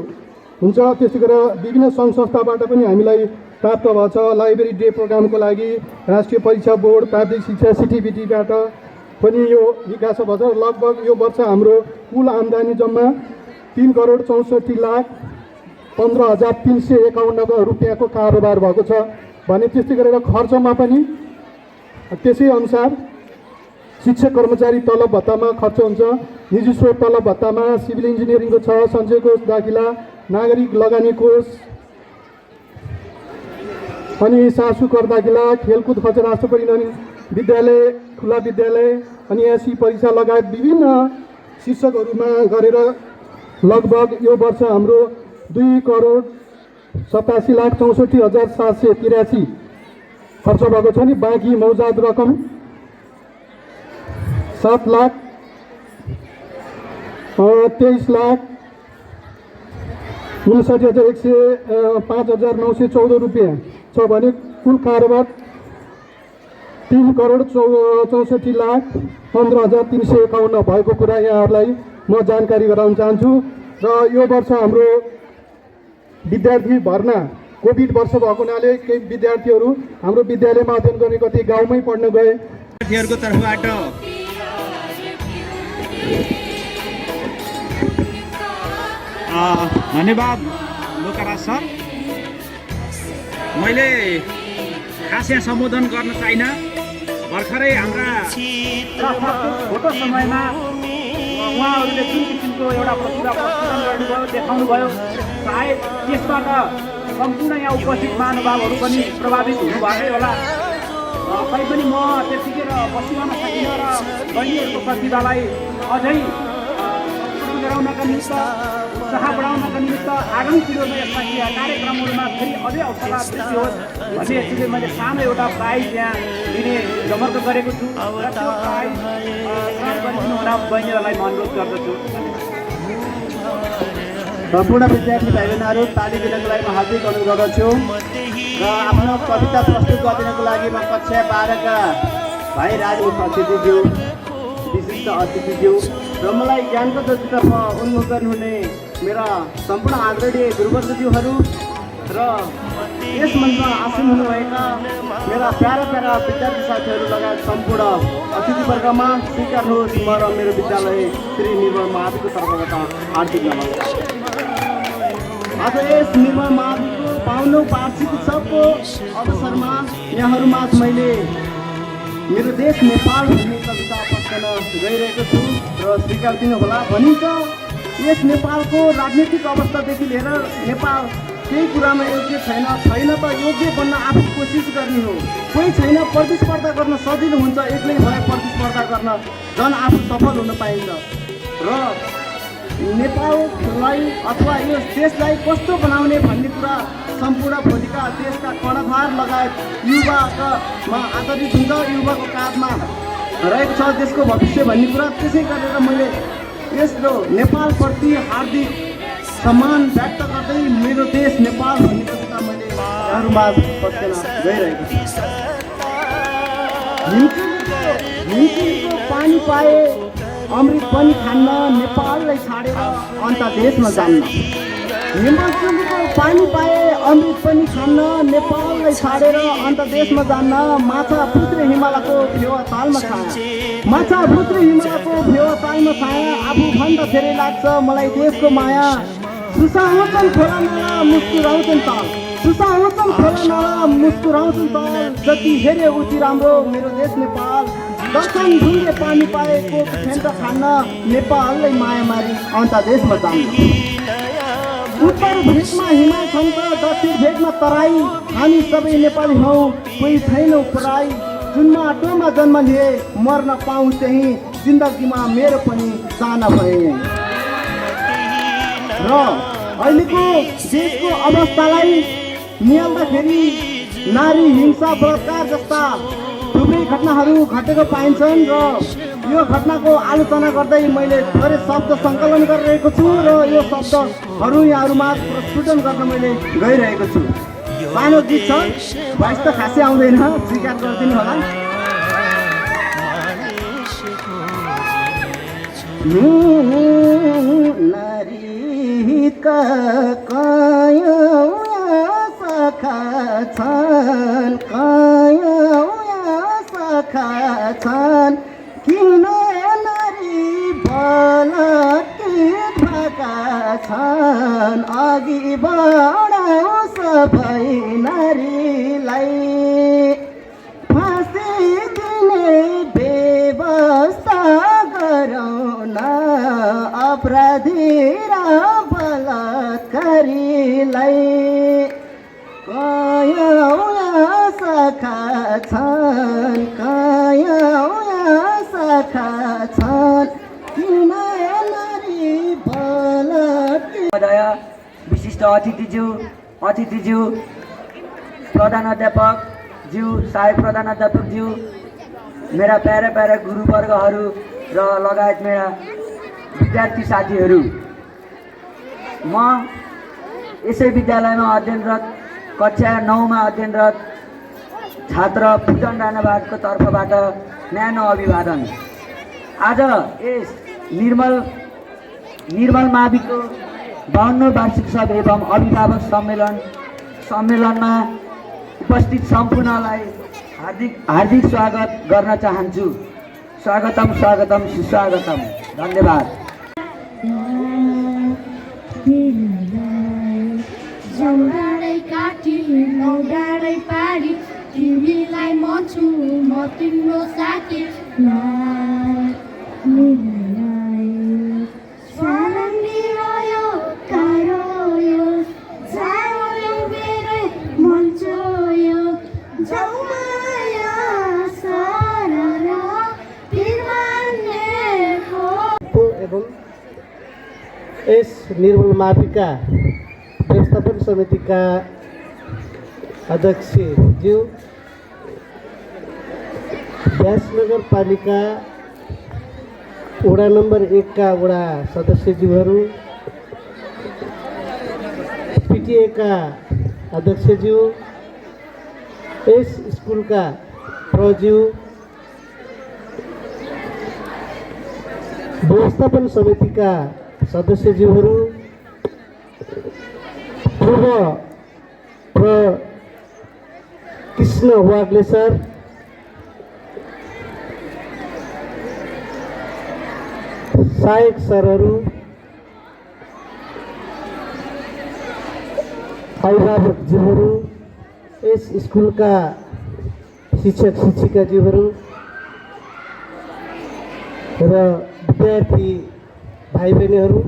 हुन्छ। त्यसै गरेर विभिन्न सङ्घ संस्थाबाट पनि हामीलाई प्राप्त भएको छ। लाइब्रेरी डे प्रोग्रामको लागि राष्ट्रिय परीक्षा बोर्ड, प्राविधिक शिक्षा सिटिबिटीबाट पनि यो निकासा भएको छ। लगभग यो वर्ष हाम्रो कुल आम्दानी जम्मा 3,64,15,351 रुपियाँको कारोबार भएको छ भने त्यस्तै गरेर खर्चमा पनि त्यसै अनुसार शिक्षक कर्मचारी तलब भत्तामा खर्च हुन्छ, निजी स्रोत तलब भत्तामा, सिभिल इन्जिनियरिङको छ, सञ्चय कोष दाखिला, नागरिक लगानी कोष अनि सासु कर दाखिला, खेलकुद खर्च, राष्ट्र परिवहन विद्यालय, खुला विद्यालय अनि एससी परीक्षा लगायत विभिन्न शीर्षकहरूमा गरेर लगभग यो वर्ष हाम्रो 2,87,64,783 खर्च भएको छ नि। बाँकी मौजाद रकम 7,23,59,105,914 रुपियाँ छ भने कुल कारोबार 3,64,15,351 भएको कुरा यहाँहरूलाई म जानकारी गराउन चाहन्छु। र यो वर्ष हाम्रो विद्यार्थी भर्ना कोभिड वर्ष भएको हुनाले केही विद्यार्थीहरू हाम्रो विद्यालयमा अध्ययन गर्ने कति गाउँमै पढ्न गए। विद्यार्थीहरूको तर्फबाट धन्यवाद लोकराज सर। मैले खास यहाँ सम्बोधन गर्न चाहिनँ। भर्खरै हाम्रा छोटो समयमा उहाँहरूले जुन किसिमको एउटा प्रतिभा प्रदर्शन गर्नुभयो, देखाउनु भयो, सायद त्यसबाट सम्पूर्ण यहाँ उपस्थित महानुभावहरू पनि प्रभावित हुनुभएकै होला। तैपनि म त्यतिखेर बसिरहन सकिनँ र बहिनीहरूको प्रतिभालाई अझै गराउनका निमित्त, उत्साह बढाउनका निमित्त आगामी पिँढीमा यस्ता कार्यक्रमहरूमा फेरि अझै हौसला वृद्धि होस् भन्ने हेतुले मैले सानो एउटा प्राइज यहाँ दिने जमर्को गरेको छु र त्यो प्राइज ग्रहण गरिदिनु हुन बहिनीहरूलाई म अनुरोध गर्दछु। सम्पूर्ण विद्यार्थी भाइ बहिनीहरू ताली दिनको लागि म हार्दिक अनुरोध गर्दछु र आफ्नो कविता प्रस्तुत गरिदिनको लागि म कक्षा 12 का भाइ राजु अतिथिज्यू, विशिष्ट अतिथिज्यू र मलाई ज्ञानको दृष्टितर्फ उन्मुखन हुने मेरा सम्पूर्ण आदरणीय गुरुवर्गज्यूहरू र यस मञ्चमा आसीन हुनुभएका मेरा प्यारा प्यारा विद्यार्थी साथीहरू लगायत सम्पूर्ण अतिथिवर्गमा स्वीकार्नुहोस् म र मेरो विद्यालय श्री निर्मल महाविको तर्फबाट हार्दिक नमस्कार। आज यस निर्मल महाविको 52औं वार्षिक उत्सवको अवसरमा यहाँहरूमा मैले मेरो देश नेपाल भन्ने कविता पस्कन गइरहेको छु र स्वीकार दिनुहोला। भनिन्छ यस नेपालको राजनीतिक अवस्थादेखि लिएर नेपाल केही कुरामा योग्य छैन त योग्य बन्न आफू कोसिस गर्ने हो। कोही छैन, प्रतिस्पर्धा गर्न सजिलो हुन्छ, एक्लै भए प्रतिस्पर्धा गर्न झन् आफू सफल हुन पाइन्छ। र नेपाललाई अथवा यो देशलाई कस्तो बनाउने भन्ने कुरा सम्पूर्ण भोलिका देशका कर्णधार लगायत युवामा आधारित हुन्छ, युवाको काँधमा रहेको छ देशको भविष्य भन्ने कुरा। त्यसै गरेर मैले यस्तो नेपालप्रति हार्दिक सम्मान व्यक्त गर्दै मेरो देश नेपाल भन्ने कविता मैले यहाँहरूमाझ पस्कन गइरहेको छु। हिमचुलीको पानी पाए अमृत पनि खान्न, नेपाललाई छाडेर अन्त देशमा जान्न। हिमचुलीको पानी पाए अमृत पनि खान्न, नेपाललाई छाडेर अन्त देशमा जान्न। माछा पुत्रे हिमालयको फेवा तालमा छाया, माछा पुत्रे हिमालयको फेवा तालमा छाया। आफूभन्दा धेरै लाग्छ मलाई देशको माया। सुसाउँछन् खोला नाला मुस्कुराउँछन् ताल, सुसाउँछन् खोला नाला मुस्कुराउँछन् ताल। जति हेरे उति राम्रो मेरो देश नेपाल। दर्शन ढुङ्गे पानी पाएको फेन्ट खान्न, नेपाललाई माया मारी अन्त देशमा जान्न। उत्तर भेगमा हिमाल छन् त दक्षिण भेगमा तराई, हामी सबै नेपाली हौ कोही छैनौँ पराई। जुन माटोमा जन्म लिए मर्न पाऊँ त्यहीँ, जिन्दगीमा मेरो पनि चाहना भए। र अहिलेको देशको अवस्थालाई निहाल्दाखेरि नारी हिंसा बलात्कार जस्ता थुप्रै घटनाहरू घटेको पाइन्छन् र यो घटनाको आलोचना गर्दै मैले थोरै शब्द सङ्कलन गरिरहेको छु र यो शब्दहरू यहाँहरूमा प्रस्तुत गर्न मैले गइरहेको छु। सानो गीत छ, भोइस त खासै आउँदैन, स्वीकार गरिदिनु होला। नारीका काया सखा छन्, काया सखा छन्, किन नारी बलात्कृत भएका छन्। अघि बढाऊ सबै नारीलाई, फाँसी दिने व्यवस्था गरौँ न, अपराधी र बलात्कारीलाई। कयौँ सखा छन्, कयौँ सखा छन्, किन नारी बलात्कार। विशिष्ट अतिथिज्यू, प्रधानाध्यापकज्यू, सहायक प्रधानाध्यापकज्यू, मेरा प्यारा गुरुवर्गहरू र लगायत मेरा विद्यार्थी साथीहरू, म यसै विद्यालयमा अध्ययनरत कक्षा 9मा अध्ययनरत छात्र पूजन राणावादको तर्फबाट न्यानो अभिवादन। आज यस निर्मल माविको 52औं वार्षिक सभा एवं अभिभावक सम्मेलनमा उपस्थित सम्पूर्णलाई हार्दिक स्वागत गर्न चाहन्छु। स्वागतम स्वागतम सुस्वागतम। धन्यवाद। जौडाँडै काटी नौडाँडै पारी, तिमीलाई म छु म तिम्रो साथी। एवं यस निर्मल माविका व्यवस्थापन समितिका अध्यक्षज्यू, व्यास नगरपालिका वडा नम्बर 1 का वडा सदस्यज्यूहरू, पिटिए का अध्यक्षज्यू, यस स्कुलका प्रज्यू, व्यवस्थापन समितिका सदस्यज्यूहरू, पूर्व कृष्ण वाग्ले सर, सहायक सरहरू, अभिभावकज्यूहरू, यस स्कुलका शिक्षक शिक्षिकाज्यूहरू र विद्यार्थी भाइ बहिनीहरू,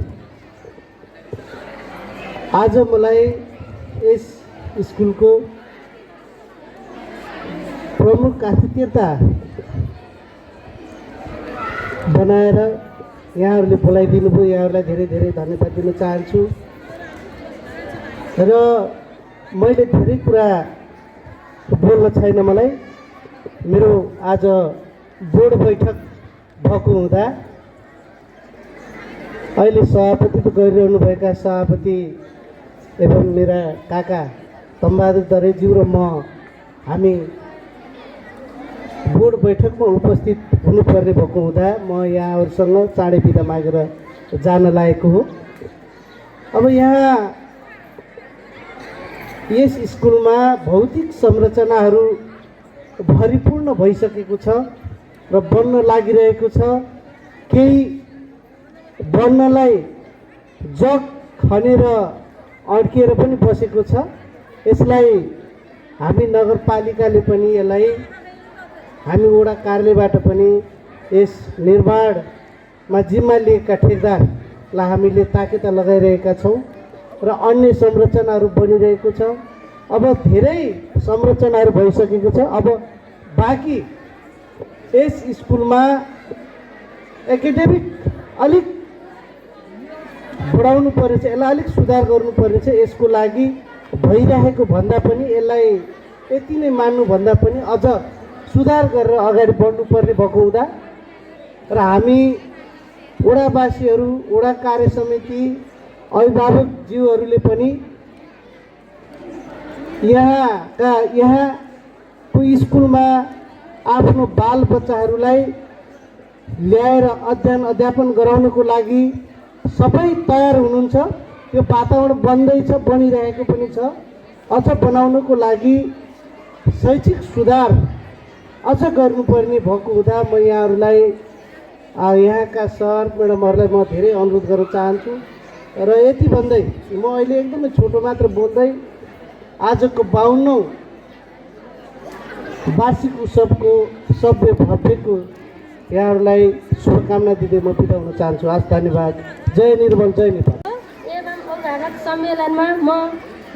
आज मलाई यस स्कुलको प्रमुख आतिथ्यता बनाएर यहाँहरूले बोलाइदिनु भयो, यहाँहरूलाई धेरै धेरै धन्यवाद दिन चाहन्छु। र मैले धेरै कुरा बोल्न छैन मलाई। मेरो आज बोर्ड बैठक भएको हुँदा अहिले सभापतित्व गरिरहनुभएका सभापति एवं मेरा काका तम्बहादुर दरेज्यू र म हामी बोर्ड बैठकमा उपस्थित हुनुपर्ने भएको हुँदा म यहाँहरूसँग चाँडै बिदा मागेर जान लागेको हो। अब यहाँ यस स्कुलमा भौतिक संरचनाहरू भरिपूर्ण भइसकेको छ र बन्न लागिरहेको छ। केही बन्नलाई जग खनेर अड्किएर पनि बसेको छ। यसलाई हामी नगरपालिकाले पनि यसलाई हामी वडा कार्यालयबाट पनि यस निर्माणमा जिम्मा लिएका ठेकदारलाई हामीले ताकेता लगाइरहेका छौँ र अन्य संरचनाहरू बनिरहेको छ। अब धेरै संरचनाहरू भइसकेको छ। अब बाँकी यस स्कुलमा एकाडेमिक अलिक बढाउनु पर्ने छ, यसलाई अलिक सुधार गर्नुपर्ने छ। यसको लागि भइरहेको भन्दा पनि यसलाई यति नै मान्नुभन्दा पनि अझ सुधार गरेर अगाडि बढ्नुपर्ने भएको हुँदा र हामी वडावासीहरू, वडा कार्य समिति, अभिभावकज्यूहरूले पनि यहाँको स्कुलमा आफ्नो बाल बच्चाहरूलाई ल्याएर अध्ययन अध्यापन गराउनको लागि सबै तयार हुनुहुन्छ। त्यो वातावरण बन्दैछ, बनिरहेको पनि छ। अझ बनाउनको लागि शैक्षिक सुधार अझ गर्नुपर्ने भएको हुँदा म यहाँहरूलाई यहाँका सर म्याडमहरूलाई म धेरै अनुरोध गर्न चाहन्छु। र यति भन्दै म अहिले एकदमै छोटो मात्र बोल्दै आजको 52औं वार्षिक उत्सवको सभ्य भव्यको यहाँहरूलाई शुभकामना दिँदै म बिदा हुन चाहन्छु। हस्, धन्यवाद। जय निर्मल, जय नेपाल। एवं अभिभावक सम्मेलनमा म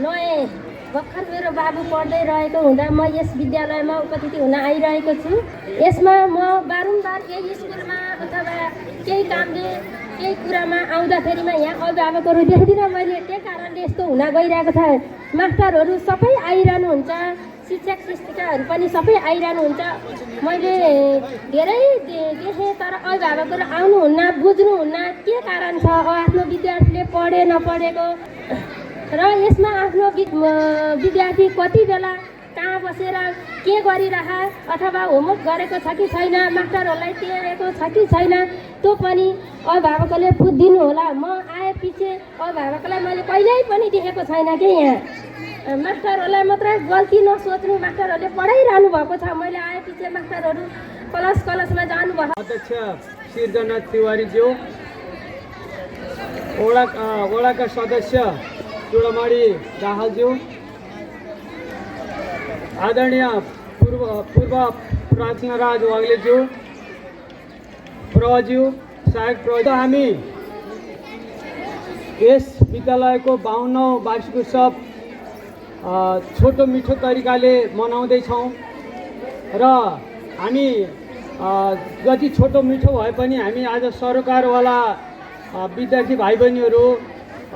नयाँ भर्खर मेरो बाबु पढ्दै रहेको हुँदा म यस विद्यालयमा उपस्थिति हुन आइरहेको छु। यसमा म बारम्बार केही स्कुलमा अथवा केही कामले केही कुरामा आउँदाखेरिमा यहाँ अभिभावकहरू देख्दिनँ मैले। त्यही कारणले यस्तो हुन गइरहेको छ। मास्टरहरू सबै आइरहनुहुन्छ, शिक्षक शिक्षिकाहरू पनि सबै आइरहनुहुन्छ। मैले धेरै देखेँ तर अभिभावकहरू आउनुहुन्न, बुझ्नुहुन्न के कारण छ आफ्नो विद्यार्थीले पढे नपढेको र यसमा आफ्नो विद्यार्थी कति बेला कहाँ बसेर के गरिरह अथवा होमवर्क गरेको छ कि छैन, मास्टरहरूलाई टेरेको छ कि छैन, त्यो पनि अभिभावकले बुझिदिनु होला। म आएपछि अभिभावकलाई मैले कहिल्यै पनि देखेको छैन कि यहाँ मास्टरहरूलाई मात्रै गल्ती नसोच्नु, मास्टरहरूले पढाइरहनु भएको छ। मैले आएपछि मास्टरहरू कलसमा जानुभयो। अध्यक्ष सिर्जना तिवारीज्यू, वडाका सदस्य चुडामणी दाहालज्यू, आदरणीय पूर्व प्राचीनराज वाग्लेज्यू, प्रज्यू, सहायक प्रज्यू, हामी यस विद्यालयको 52औं वार्षिक उत्सव छोटो मिठो तरिकाले मनाउँदैछौँ र हामी जति छोटो मिठो भए पनि हामी आज सरोकारवाला विद्यार्थी भाइ बहिनीहरू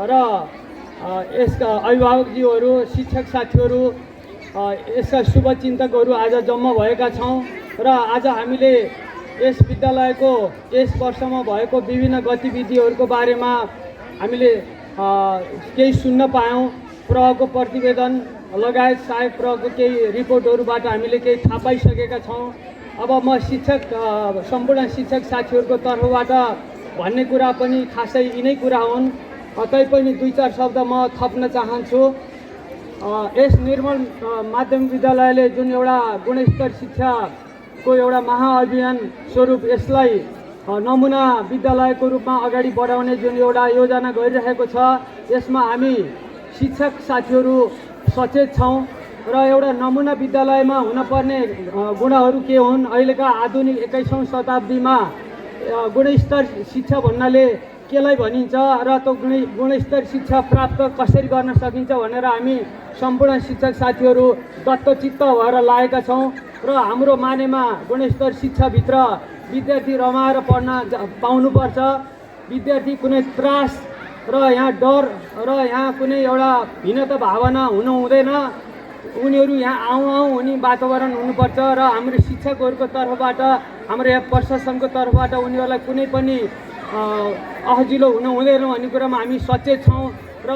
र यसका अभिभावकज्यूहरू, शिक्षक साथीहरू, यसका शुभचिन्तकहरू आज जम्मा भएका छौँ र आज हामीले यस विद्यालयको यस वर्षमा भएको विभिन्न गतिविधिहरूको बारेमा हामीले केही सुन्न पायौँ। प्रहको प्रतिवेदन लगायत सहायक प्रहको केही रिपोर्टहरूबाट हामीले केही थाहा पाइसकेका छौँ। अब म सम्पूर्ण शिक्षक साथीहरूको तर्फबाट भन्ने कुरा पनि खासै यिनै कुरा हुन्। तैपनि 2-4 शब्द म थप्न चाहन्छु। यस निर्मल माध्यमिक विद्यालयले जुन एउटा गुणस्तर शिक्षाको एउटा महाअभियान स्वरूप यसलाई नमुना विद्यालयको रूपमा अगाडि बढाउने जुन एउटा योजना गरिरहेको छ, यसमा हामी शिक्षक साथीहरू सचेत छौँ र एउटा नमुना विद्यालयमा हुनुपर्ने गुणहरू के हुन्, अहिलेका आधुनिक 21औं शताब्दीमा गुणस्तर शिक्षा भन्नाले केलाई भनिन्छ र त्यो गुणस्तर शिक्षा प्राप्त कसरी गर्न सकिन्छ भनेर हामी सम्पूर्ण शिक्षक साथीहरू दत्तचित्त भएर लागेका छौँ र हाम्रो मानेमा गुणस्तर शिक्षाभित्र विद्यार्थी रमाएर पढ्न पाउनुपर्छ। विद्यार्थी कुनै त्रास र यहाँ डर र यहाँ कुनै एउटा हीनता भावना हुनु हुँदैन। उनीहरू यहाँ आउँ हुने वातावरण हुनुपर्छ र हाम्रो शिक्षकहरूको तर्फबाट, हाम्रो यहाँ प्रशासनको तर्फबाट उनीहरूलाई कुनै पनि अहजिलो हुनु हुँदैन भन्ने कुरामा हामी सचेत छौँ र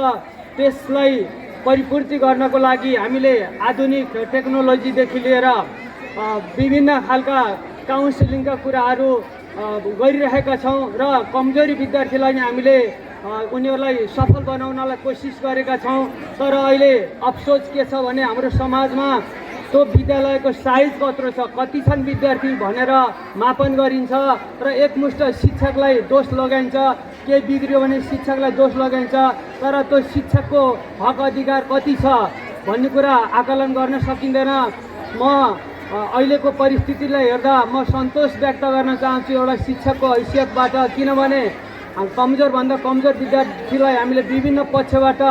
त्यसलाई परिपूर्ति गर्नको लागि हामीले आधुनिक टेक्नोलोजीदेखि लिएर विभिन्न खालका काउन्सिलिङका कुराहरू गरिरहेका छौँ र कमजोरी विद्यार्थीलाई नै हामीले उनीहरूलाई सफल बनाउनलाई कोसिस गरेका छौँ। तर अहिले अफसोस के छ भने हाम्रो समाजमा त्यो विद्यालयको साइज कत्रो छ, कति छन् विद्यार्थी भनेर मापन गरिन्छ र एकमुष्ट शिक्षकलाई दोष लगाइन्छ। केही बिग्रियो भने शिक्षकलाई दोष लगाइन्छ, तर त्यो शिक्षकको हक अधिकार कति छ भन्ने कुरा आकलन गर्न सकिँदैन। म अहिलेको परिस्थितिलाई हेर्दा म सन्तोष व्यक्त गर्न चाहन्छु एउटा शिक्षकको हैसियतबाट, किनभने कमजोरभन्दा कमजोर विद्यार्थीलाई हामीले विभिन्न पक्षबाट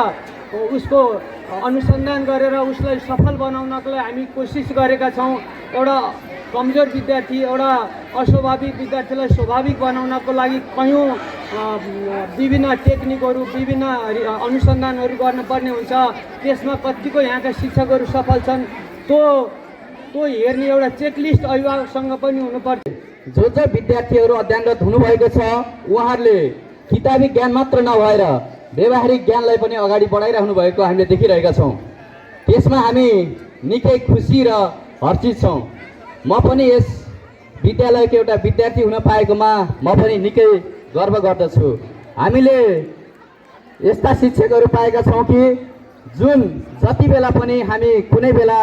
उसको अनुसन्धान गरेर उसलाई सफल बनाउनको लागि हामी कोसिस गरेका छौँ। एउटा कमजोर विद्यार्थी, एउटा अस्वाभाविक विद्यार्थीलाई स्वाभाविक बनाउनको लागि कयौँ विभिन्न टेक्निकहरू, विभिन्न अनुसन्धानहरू गर्नुपर्ने हुन्छ। त्यसमा कतिको यहाँका शिक्षकहरू सफल छन् त्यो हेर्ने एउटा चेकलिस्ट अभिभावकसँग पनि हुनुपर्छ। जो विद्यार्थीहरू अध्ययनरत हुनुभएको छ उहाँहरूले किताबी ज्ञान मात्र नभएर व्यवहारिक ज्ञानलाई पनि अगाडि बढाइरहनु भएको हामीले देखिरहेका छौँ। त्यसमा हामी निकै खुसी र हर्षित छौँ। म पनि यस विद्यालयको एउटा विद्यार्थी हुन पाएकोमा म पनि निकै गर्व गर्दछु। हामीले यस्ता शिक्षकहरू पाएका छौँ कि जुन जति बेला पनि हामी कुनै बेला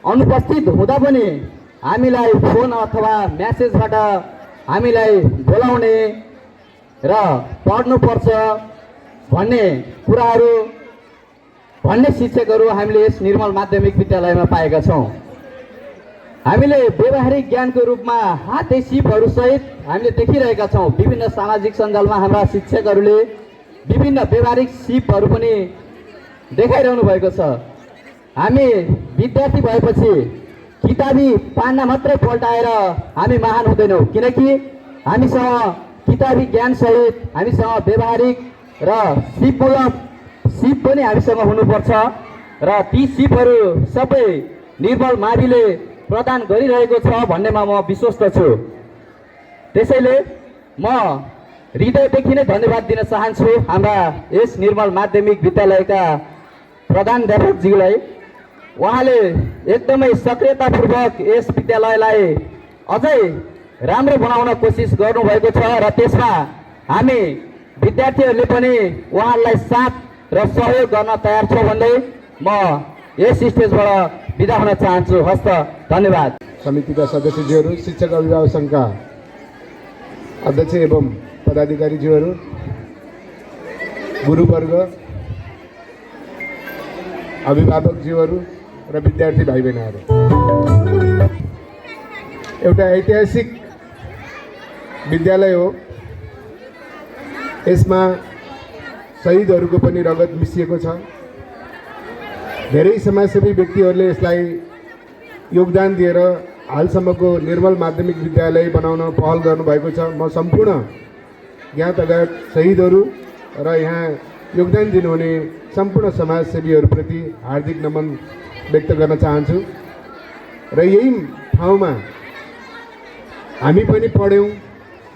अनुपस्थित हुँदा पनि हामीलाई फोन अथवा म्यासेजबाट हामीलाई बोलाउने र पढ्नुपर्छ भन्ने कुराहरू भन्ने शिक्षकहरू हामीले यस निर्मल माध्यमिक विद्यालयमा पाएका छौँ। हामीले व्यवहारिक ज्ञानको रूपमा हाते सिपहरूसहित हामीले देखिरहेका छौँ। विभिन्न सामाजिक सञ्जालमा हाम्रा शिक्षकहरूले विभिन्न व्यवहारिक सिपहरू पनि देखाइरहनु भएको छ। हामी विद्यार्थी भएपछि किताबी पाना मात्रै पल्टाएर हामी महान हुँदैनौँ, किनकि हामीसँग किताबी ज्ञानसहित हामीसँग व्यवहारिक र सिपमूलक सिप पनि हामीसँग हुनुपर्छ र ती सिपहरू सबै निर्मल माविले प्रदान गरिरहेको छ भन्नेमा म विश्वस्त छु। त्यसैले म हृदयदेखि नै धन्यवाद दिन चाहन्छु हाम्रा यस निर्मल माध्यमिक विद्यालयका प्रधानाध्यापकज्यूलाई। उहाँले एकदमै सक्रियतापूर्वक यस विद्यालयलाई अझै राम्रो बनाउन कोसिस गर्नुभएको छ र त्यसमा हामी विद्यार्थीहरूले पनि उहाँलाई साथ र सहयोग गर्न तयार छौँ भन्दै म यस स्टेजबाट बिदा हुन चाहन्छु। हस्त धन्यवाद। समितिका सदस्यज्यूहरू, शिक्षक अभिभावक सङ्घका अध्यक्ष एवं पदाधिकारीज्यूहरू, गुरुवर्ग, अभिभावकज्यूहरू र विद्यार्थी भाइ बहिनीहरू, एउटा ऐतिहासिक विद्यालय हो। यसमा शहीदहरूको पनि रगत मिसिएको छ। धेरै समाजसेवी व्यक्तिहरूले यसलाई योगदान दिएर हालसम्मको निर्मल माध्यमिक विद्यालय बनाउन पहल गर्नुभएको छ। म सम्पूर्ण ज्ञात अज्ञात शहीदहरू र यहाँ योगदान दिनुहुने सम्पूर्ण समाजसेवीहरूप्रति हार्दिक नमन व्यक्त गर्न चाहन्छु। र यही ठाउँमा हामी पनि पढ्यौँ,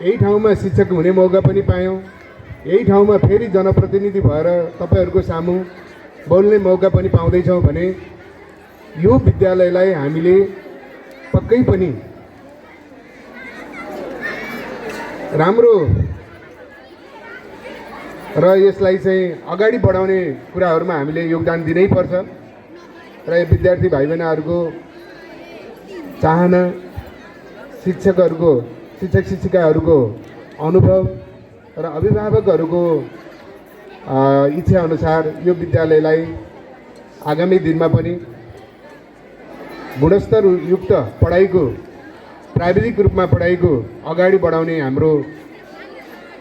यही ठाउँमा शिक्षक हुने मौका पनि पायौँ, यही ठाउँमा फेरि जनप्रतिनिधि भएर तपाईँहरूको सामु बोल्ने मौका पनि पाउँदैछौँ भने यो विद्यालयलाई हामीले पक्कै पनि राम्रो र यसलाई चाहिँ अगाडि बढाउने कुराहरूमा हामीले योगदान दिनैपर्छ। र यो विद्यार्थी भाइ बहिनीहरूको चाहना, शिक्षकहरूको, शिक्षक शिक्षिकाहरूको अनुभव र अभिभावकहरूको इच्छा अनुसार यो विद्यालयलाई आगामी दिनमा पनि गुणस्तरयुक्त पढाइको, प्राविधिक रूपमा पढाइको अगाडि बढाउने हाम्रो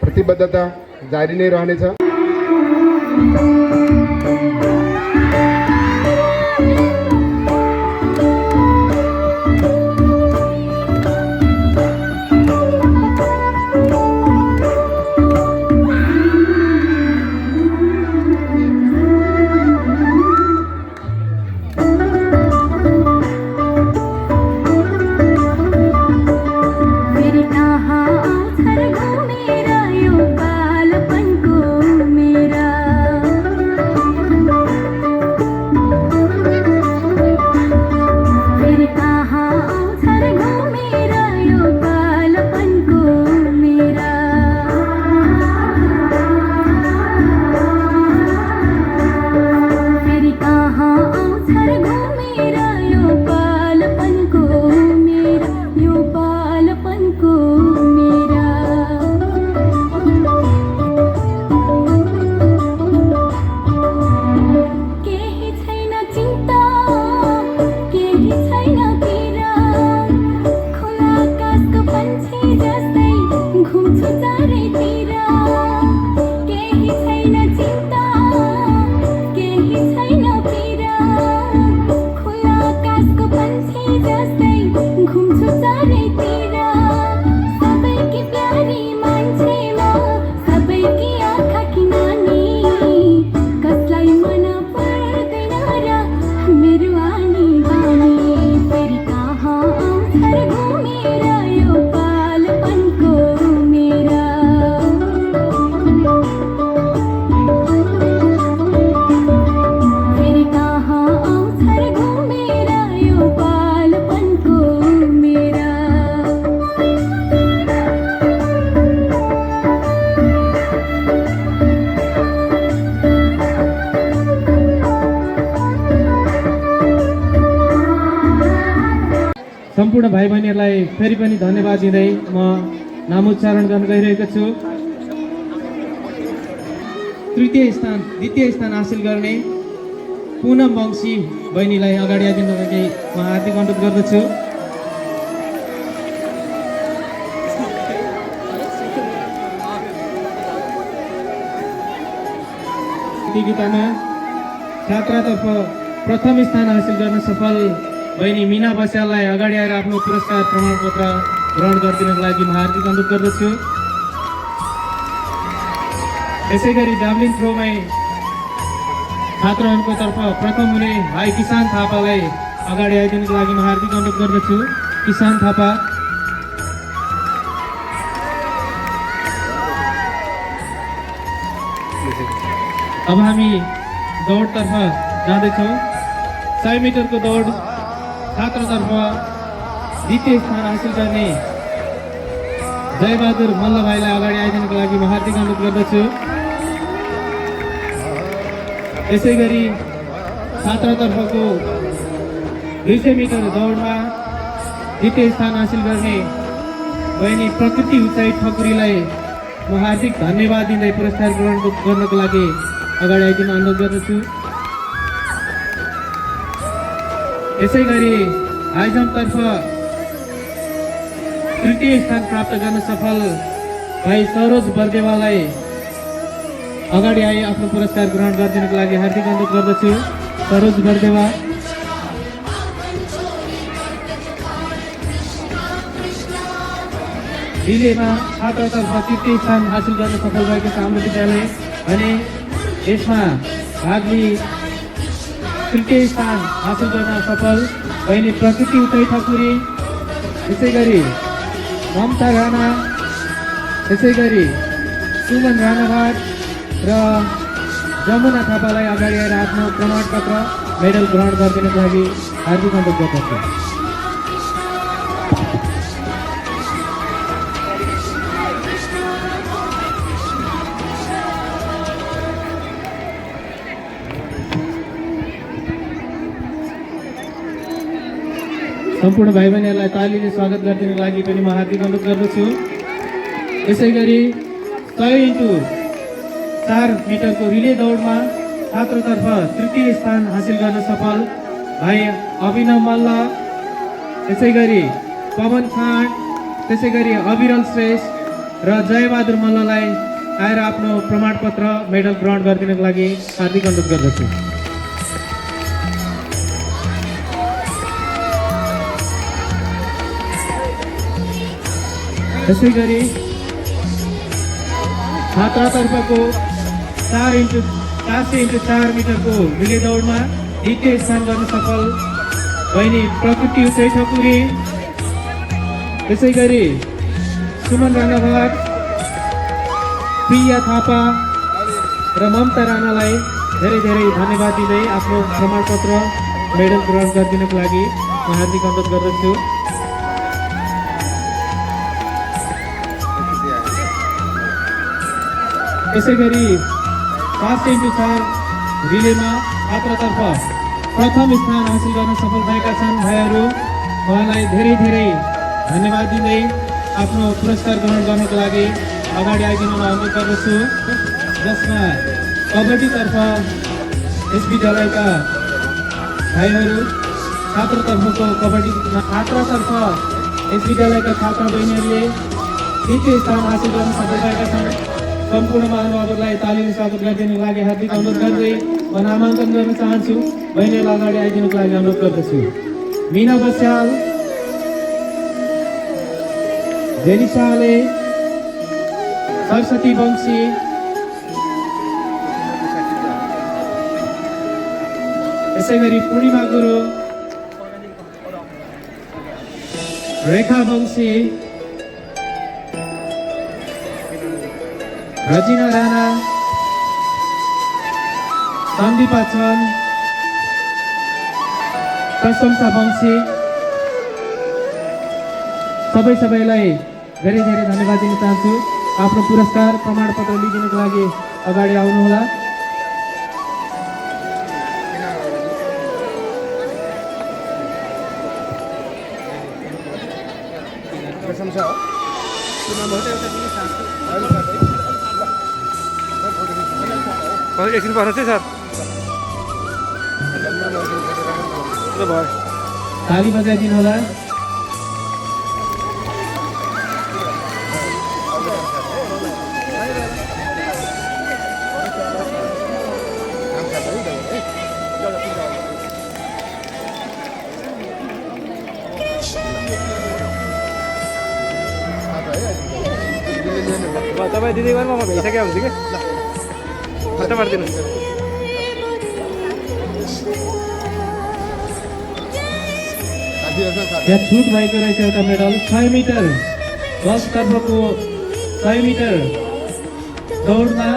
प्रतिबद्धता जारी नै रहनेछ। सम्पूर्ण भाइ बहिनीहरूलाई फेरि पनि धन्यवाद दिँदै म नाम उच्चारण गर्न गइरहेको छु। द्वितीय स्थान हासिल गर्ने पुनम वंशी बहिनीलाई अगाडि आइदिनु लागि म हार्दिक अनुरोध गर्दछु। प्रतियोगितामा छात्रातर्फ प्रथम स्थान हासिल गर्न सफल बहिनी मिना बस्याललाई अगाडि आएर आफ्नो पुरस्कार प्रमाणपत्र ग्रहण गरिदिनको लागि म हार्दिक अनुरोध गर्दछु। यसै गरी जाभलिन थ्रोमै छात्रहरूको तर्फ प्रथम हुने भाइ किसान थापालाई अगाडि आइदिनुको लागि म हार्दिक अनुरोध गर्दछु। किसान थापा अब हामी दौडतर्फ जाँदैछौँ। 100 मिटरको दौड छात्रतर्फ द्वितीय स्थान हासिल गर्ने जयबहादुर मल्ल भाइलाई अगाडि आइदिनुको लागि म हार्दिक अनुरोध गर्दछु। यसै गरी छात्रतर्फको 200 मिटर दौडमा द्वितीय स्थान हासिल गर्ने बहिनी प्रकृति उचाइ ठकुरीलाई म हार्दिक धन्यवाद दिँदै पुरस्कार ग्रहण गर्नको लागि अगाडि आइदिन अनुरोध गर्दछु। यसै गरी हाई जम्पतर्फ तृतीय स्थान प्राप्त गर्न सफल भाइ सरोज बर्देवालाई अगाडि आई आफ्नो पुरस्कार ग्रहण गरिदिनको लागि हार्दिक अनुरोध गर्दछु। सरोज बर्देवा रिलेमा छात्रतर्फ तृतीय स्थान हासिल गर्न सफल भएको छ हाम्रो विद्यालय भने यसमा भाग लिई तृतीय स्थान हासिल गर्न सफल बहिनी प्रकृति उचाइ ठकुरी, त्यसै गरी ममता राणा, त्यसै गरी सुमन राणाभाट र जमुना थापालाई अगाडि आएर आफ्नो प्रमाणपत्र मेडल ग्रहण गरिदिनको लागि हार्दिक अनुरोध गर्दछु। सम्पूर्ण भाइ बहिनीहरूलाई तालीले स्वागत गरिदिनको लागि पनि म हार्दिक अनुरोध गर्दछु। यसै गरी 100x4 मिटरको रिले दौडमा छात्रतर्फ तृतीय स्थान हासिल गर्न सफल भाइ अभिनव मल्ल, त्यसै गरी पवन खाँड, त्यसै गरी अविरल श्रेष्ठ र जयबहादुर मल्ललाई आएर आफ्नो प्रमाणपत्र मेडल ग्रहण गरिदिनको लागि हार्दिक अनुरोध गर्दछु। त्यसै गरी छात्रातर्फको 4x400 मिटरको रिले दौडमा द्वितीय स्थान गर्न सफल बहिनी प्रकृति उचाइ ठकुरी, त्यसै गरी सुमन राणाभाट, प्रिया थापा र ममता राणालाई धेरै धेरै धन्यवाद दिँदै आफ्नो प्रमाणपत्र मेडल ग्रहण गरिदिनको लागि म हार्दिक अनुरोध गर्दछु। यसै गरी 5x4 रिलेमा छात्रतर्फ प्रथम स्थान हासिल गर्न सफल भएका छन् भाइहरू, उहाँलाई धेरै धेरै धन्यवाद दिँदै आफ्नो पुरस्कार ग्रहण गर्नको लागि अगाडि आइदिन अनुरोध गर्दछु। जसमा कबड्डीतर्फ यस विद्यालयका भाइहरू, छात्रतर्फको कबड्डी छात्रतर्फ यस विद्यालयका छात्र बहिनीहरूले द्वितीय स्थान हासिल गर्न सफल भएका छन्। सम्पूर्ण महानुभावहरूलाई तालीले स्वागत गरिदिनुको लागि हार्दिक अनुरोध गर्दै म नामाङ्कन गर्न चाहन्छु। बहिनीलाई अगाडि आइदिनुको लागि अनुरोध गर्दछु। मिना बस्याल, जेनिसा आले, सरस्वती वंशी, यसै गरी पूर्णिमा गुरु, रेखा वंशी, रजिना राणा, सन्दीपा चन्द, प्रशंसा वंशी, सबैलाई धेरै धेरै धन्यवाद दिन चाहन्छु। आफ्नो पुरस्कार प्रमाणपत्र लिइदिनुको लागि अगाडि आउनुहोला। एकछिन पर्छ है सर ताली बजाइदिनु होला। तपाईँ दिदी गर्नु म भइसक्यो हुन्छ कि खर्च पारिदिनु। यहाँ छुट भएको रहेछ एउटा मेडल 6 मिटर गर्ल्सतर्फको 6 मिटर दौडमा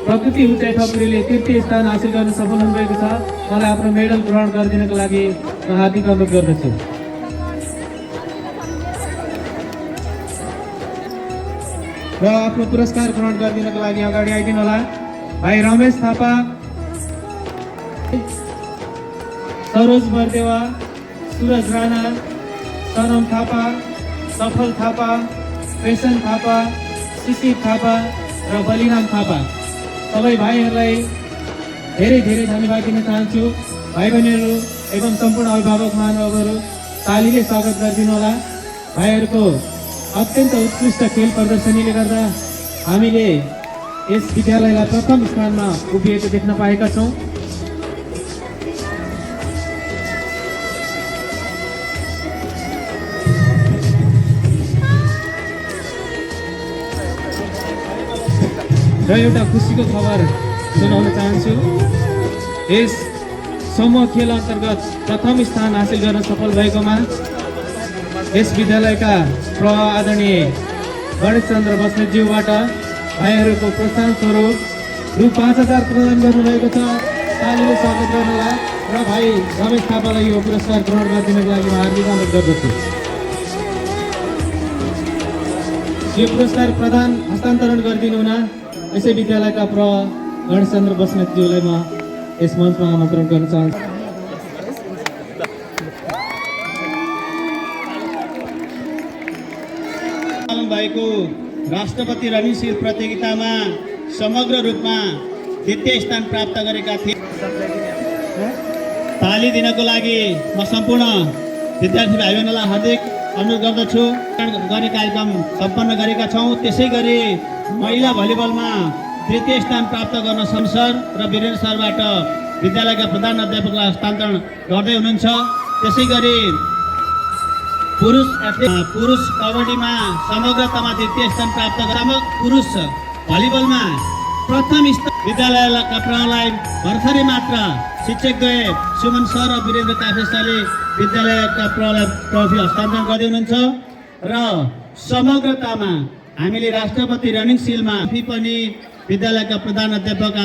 प्रकृति उचाइ ठकुरीले तृतीय स्थान हासिल गर्न सफल हुनुभएको छ। मलाई आफ्नो मेडल ग्रहण गरिदिनको लागि म हार्दिक अनुरोध गर्दछु। र आफ्नो पुरस्कार ग्रहण गरिदिनको लागि अगाडि आइदिनु होला। भाइ रमेश थापा, सरोज बर्देवा, सुरज राणा, सनम थापा, सफल थापा, पेसन थापा, शिशिर थापा र बलिराम थापा सबै भाइहरूलाई धेरै धेरै धन्यवाद दिन चाहन्छु। भाइ बहिनीहरू एवं सम्पूर्ण अभिभावक महानुभावहरू तालीले स्वागत गरिदिनु होला। भाइहरूको अत्यन्त उत्कृष्ट खेल प्रदर्शनीले गर्दा हामीले यस विद्यालयलाई प्रथम स्थानमा उभिएको देख्न पाएका छौँ। र एउटा खुसीको खबर सुनाउन चाहन्छु। यस समूह खेल अन्तर्गत प्रथम स्थान हासिल गर्न सफल भएकोमा यस विद्यालयका प्रभाव आदरणीय गणेश चन्द्र बस्नेतज्यूबाट भाइहरूको प्रोत्साहन स्वरूप रु 5000 प्रदान गर्नुभएको छ। तालीले स्वागत गर्नुहोला र भाइ रमेश थापालाई यो पुरस्कार ग्रहण गरिदिनको लागि म हार्दिक अनुरोध गर्दछु। यो पुरस्कार प्रदान हस्तान्तरण गरिदिनु हुन यसै विद्यालयका प्रभाव गणेश चन्द्र बस्नेतज्यूलाई म यस मञ्चमा आमन्त्रण गर्न चाहन्छु। भएको राष्ट्रपति रनिङ प्रतियोगितामा समग्र रूपमा द्वितीय स्थान प्राप्त गरेका थिए। ताली दिनको लागि म सम्पूर्ण विद्यार्थी भाइ बहिनीलाई हार्दिक अनुरोध गर्दछु। गर्ने कार्यक्रम सम्पन्न गरेका छौँ। त्यसै गरी महिला भलिबलमा तृतीय स्थान प्राप्त गर्न संसर र वीरेन्द्र सरबाट विद्यालयका प्रधान अध्यापकलाई हस्तान्तरण गर्दै हुनुहुन्छ। त्यसै गरी पुरुष कबड्डीमा समग्रतामा द्वितीय स्थान प्राप्त पुरुष भलिबलमा प्रथम स्थान विद्यालयका प्रहलाई भर्खरै मात्र शिक्षकद्वय सुमन सर र वीरेन्द्र काफे सरले विद्यालयका प्रहलाई ट्रफी हस्तान्तरण गर्दै हुनुहुन्छ। र समग्रतामा हामीले राष्ट्रपति रनिङ सिलमा पनि विद्यालयका प्रधान अध्यापक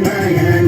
Maia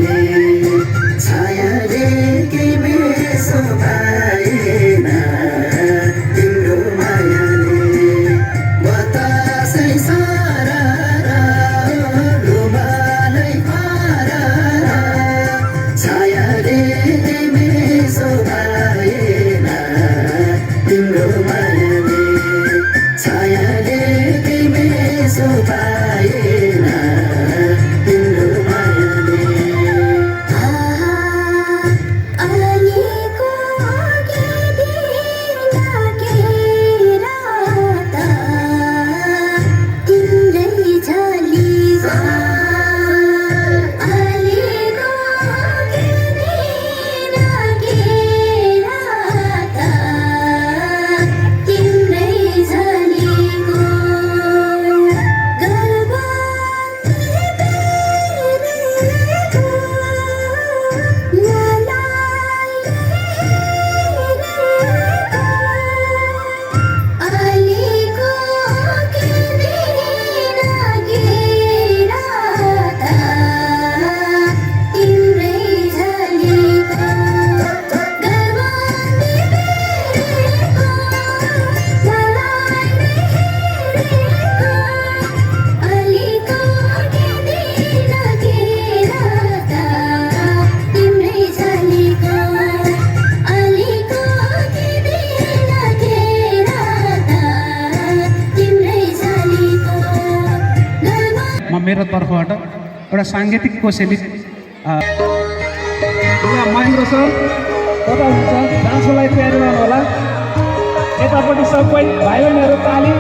मेरो तर्फबाट एउटा साङ्गीतिक कोसेली महेन्द्र सर कता हुनुहुन्छ डान्सको लागि तयारी गर्नु होला यतापट्टि सबै भाइ बहिनीहरू ताली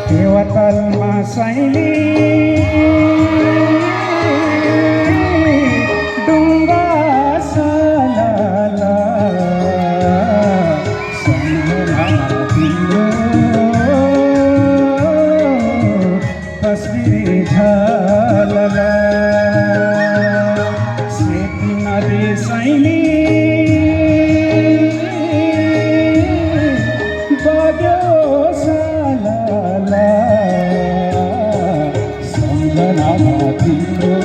देवतलमा सैली डुङ्गा सलला तस्बिर झलला सेती नदी सैली बग्यो सलला सम्झनामा तिम्रो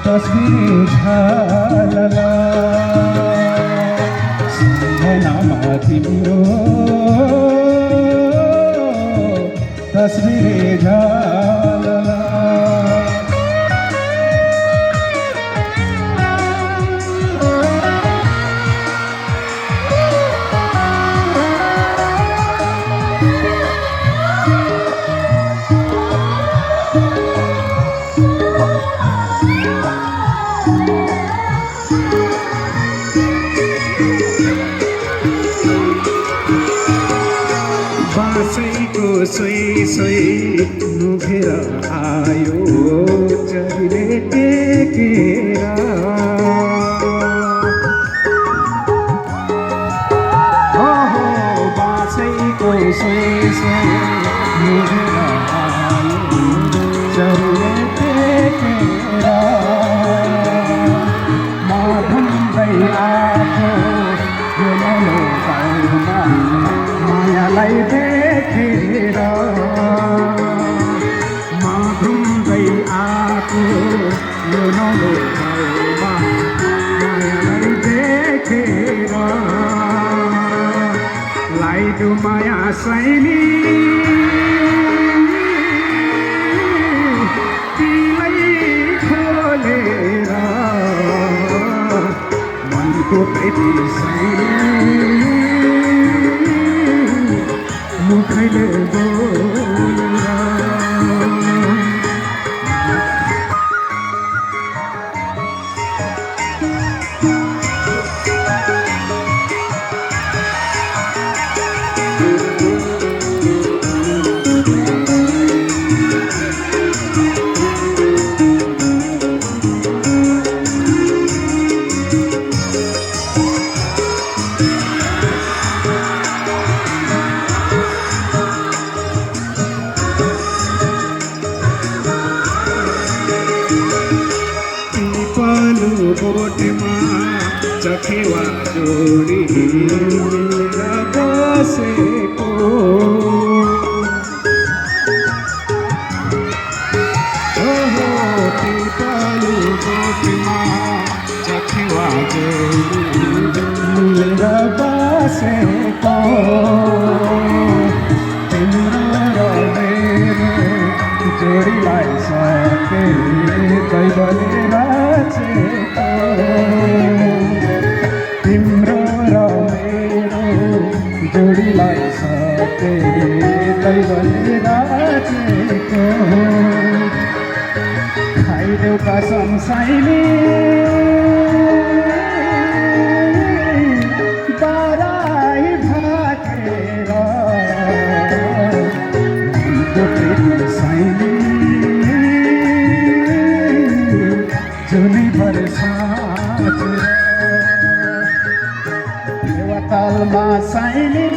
तस्बिर झलला सम्झनामा तिम्रो तस्बिर झलला बाँसैको सोही सोही नुघेर आयो चरीले टेकेर बाँसैको सोही सोही नुघेर आयो चरीले टेकेर म घुम्दै आएको यो नौलो गाउँमा मायालाई देखेर म घुम्दै आएको यो नौलो गाउँमा मायालाई देखेर लाइदो माया सैली तिलाई खोलेर मनको पेटी सैली मुखैले बोलेर बोटमा चखेवा जोडी मिलेर बसेको पिपलु बोटमा चखेवा जोडी मिलेर बसेको तिम्रो र मेरो जोडीलाई सके दैवले रचेको तिम्रो र मेरो जोडीलाई सके दैवले रचेको खाइदेऊ कसम साइली बाराई भाकेर साइली जुनीभर साँचेर देवतालमा साइली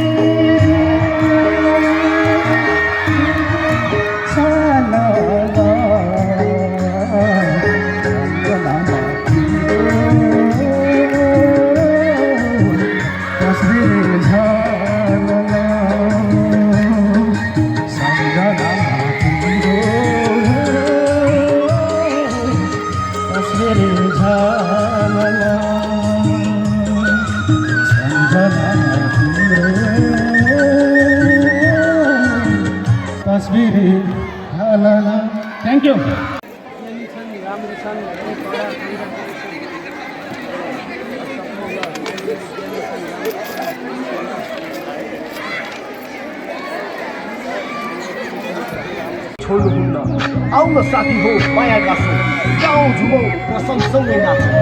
तस्बिर थ्याङ्क यू राम्रो छन् छोड्नुहुन्न। आउन साथी हो माया गाँसौँ, गाउँ झुमौँ र सँगसँगै नाचौँ।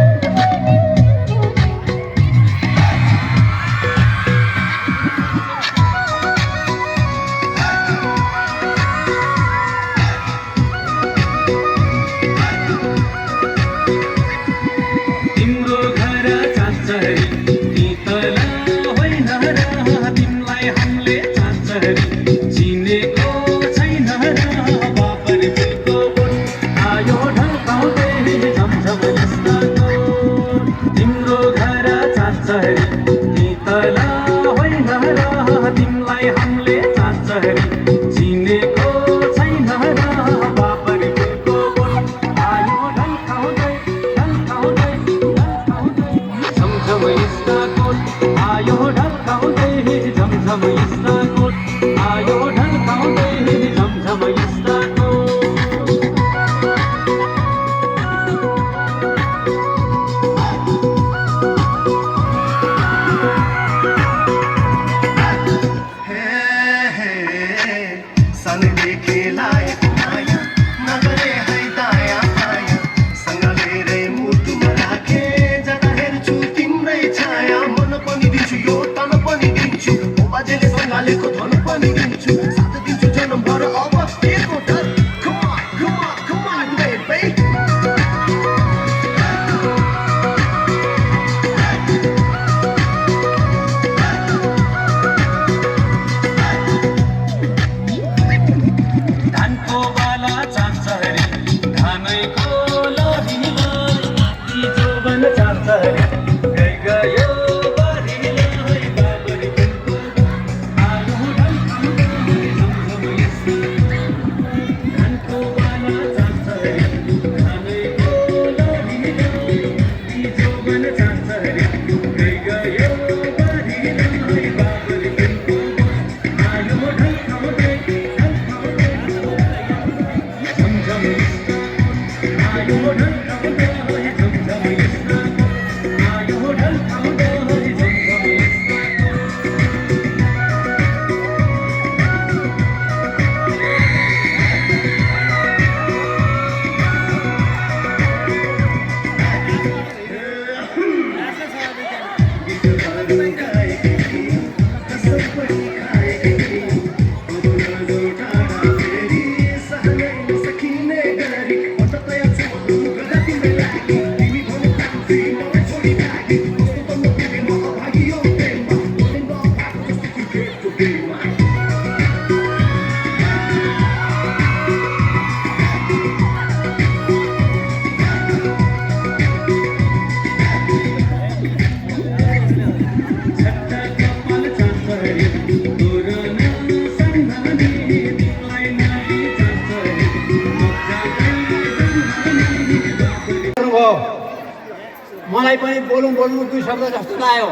मलाई पनि बोलौँ बोल्नु दुई शब्द जस्तो लाग्यो।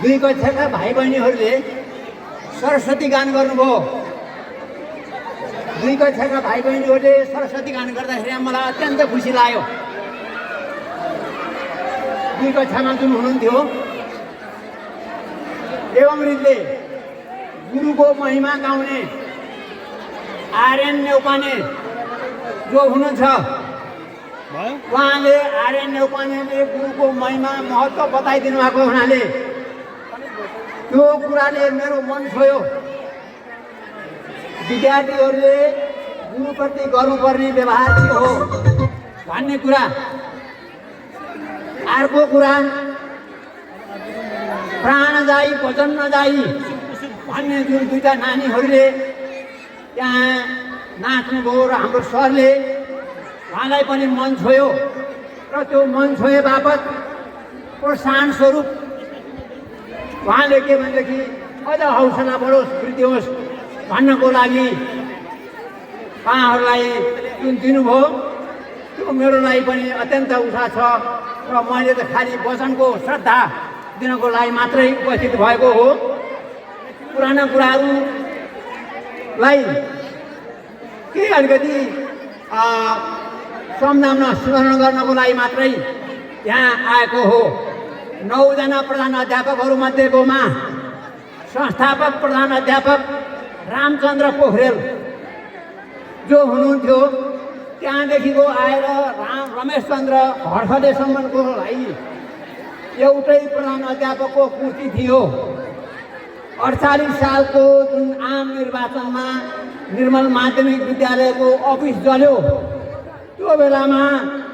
दुई कक्षाका भाइ बहिनीहरूले सरस्वती गान गर्नुभयो। दुई कक्षाका भाइ बहिनीहरूले सरस्वती गान गर्दाखेरि मलाई अत्यन्त खुसी लाग्यो। दुई कक्षामा जुन हुनुहुन्थ्यो एवं रीतिले गुरुको महिमा गाउने आर्यन न्यौपाने जो हुनुहुन्छ उहाँले आर्यन न्यौपानेले गुरुको महिमा महत्त्व बताइदिनु भएको हुनाले त्यो कुराले मेरो मन छोयो। विद्यार्थीहरूले गुरुप्रति गर्नुपर्ने व्यवहार के हो भन्ने कुरा। अर्को कुरा प्राण जाई वचन नजाई भन्ने जुन दुईटा नानीहरूले त्यहाँ नाच्नुभयो र हाम्रो सरले उहाँलाई पनि मन छोयो र त्यो मन छोए बापत प्रोत्साहन स्वरूप उहाँले के भनेदेखि अझ हौसला बढोस् वृद्धि होस् भन्नको लागि उहाँहरूलाई जुन दिनुभयो त्यो मेरो लागि पनि अत्यन्त उत्साह छ र मैले त खालि वचनको श्रद्धा दिनको लागि मात्रै उपस्थित भएको हो। पुराना कुराहरूलाई केही अलिकति सम्झाउन स्मरण गर्नको लागि मात्रै यहाँ आएको हो। 9 जना प्रधान अध्यापकहरूमध्येकोमा संस्थापक प्रधान अध्यापक रामचन्द्र पोखरेल जो हुनुहुन्थ्यो, त्यहाँदेखिको आएर रमेशचन्द्र हर्षलेसम्मको लागि एउटै प्रधान अध्यापकको कुर्सी थियो। 48 सालको जुन आम निर्वाचनमा निर्मल माध्यमिक विद्यालयको अफिस जल्यो, त्यो बेलामा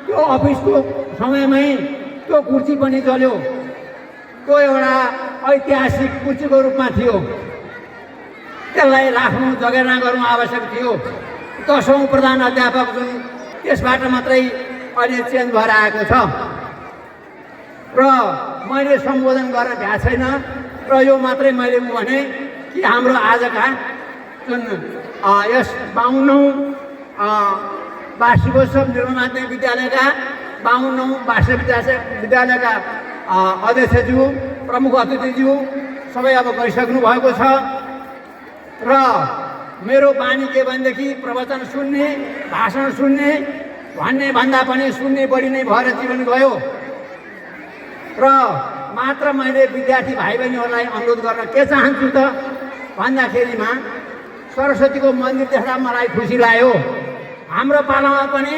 त्यो अफिसको समयमै त्यो कुर्सी पनि जल्यो। त्यो एउटा ऐतिहासिक कुर्सीको रूपमा थियो, त्यसलाई राख्नु जगेर्ना गर्नु आवश्यक थियो। 10औं प्रधान अध्यापक जुन त्यसबाट मात्रै अहिले चेन्ज भएर आएको छ र मैले सम्बोधन गर्न भ्या छैन र यो मात्रै मैले भने कि हाम्रो आजका जुन यस 52औं वार्षिकोत्सव निर्मल माध्यमिक विद्यालयका 52औं वार्षिक विद्यालयका अध्यक्षज्यू, प्रमुख अतिथिज्यू सबै अब गइसक्नु भएको छ र मेरो बानी के भनेदेखि प्रवचन सुन्ने, भाषण सुन्ने भन्ने भन्दा पनि सुन्ने बढी नै भएर जीवन गयो र मात्र मैले विद्यार्थी भाइ बहिनीहरूलाई अनुरोध गर्न के चाहन्छु त भन्दाखेरिमा सरस्वतीको मन्दिर देख्दा मलाई खुसी लाग्यो। हाम्रो पालामा पनि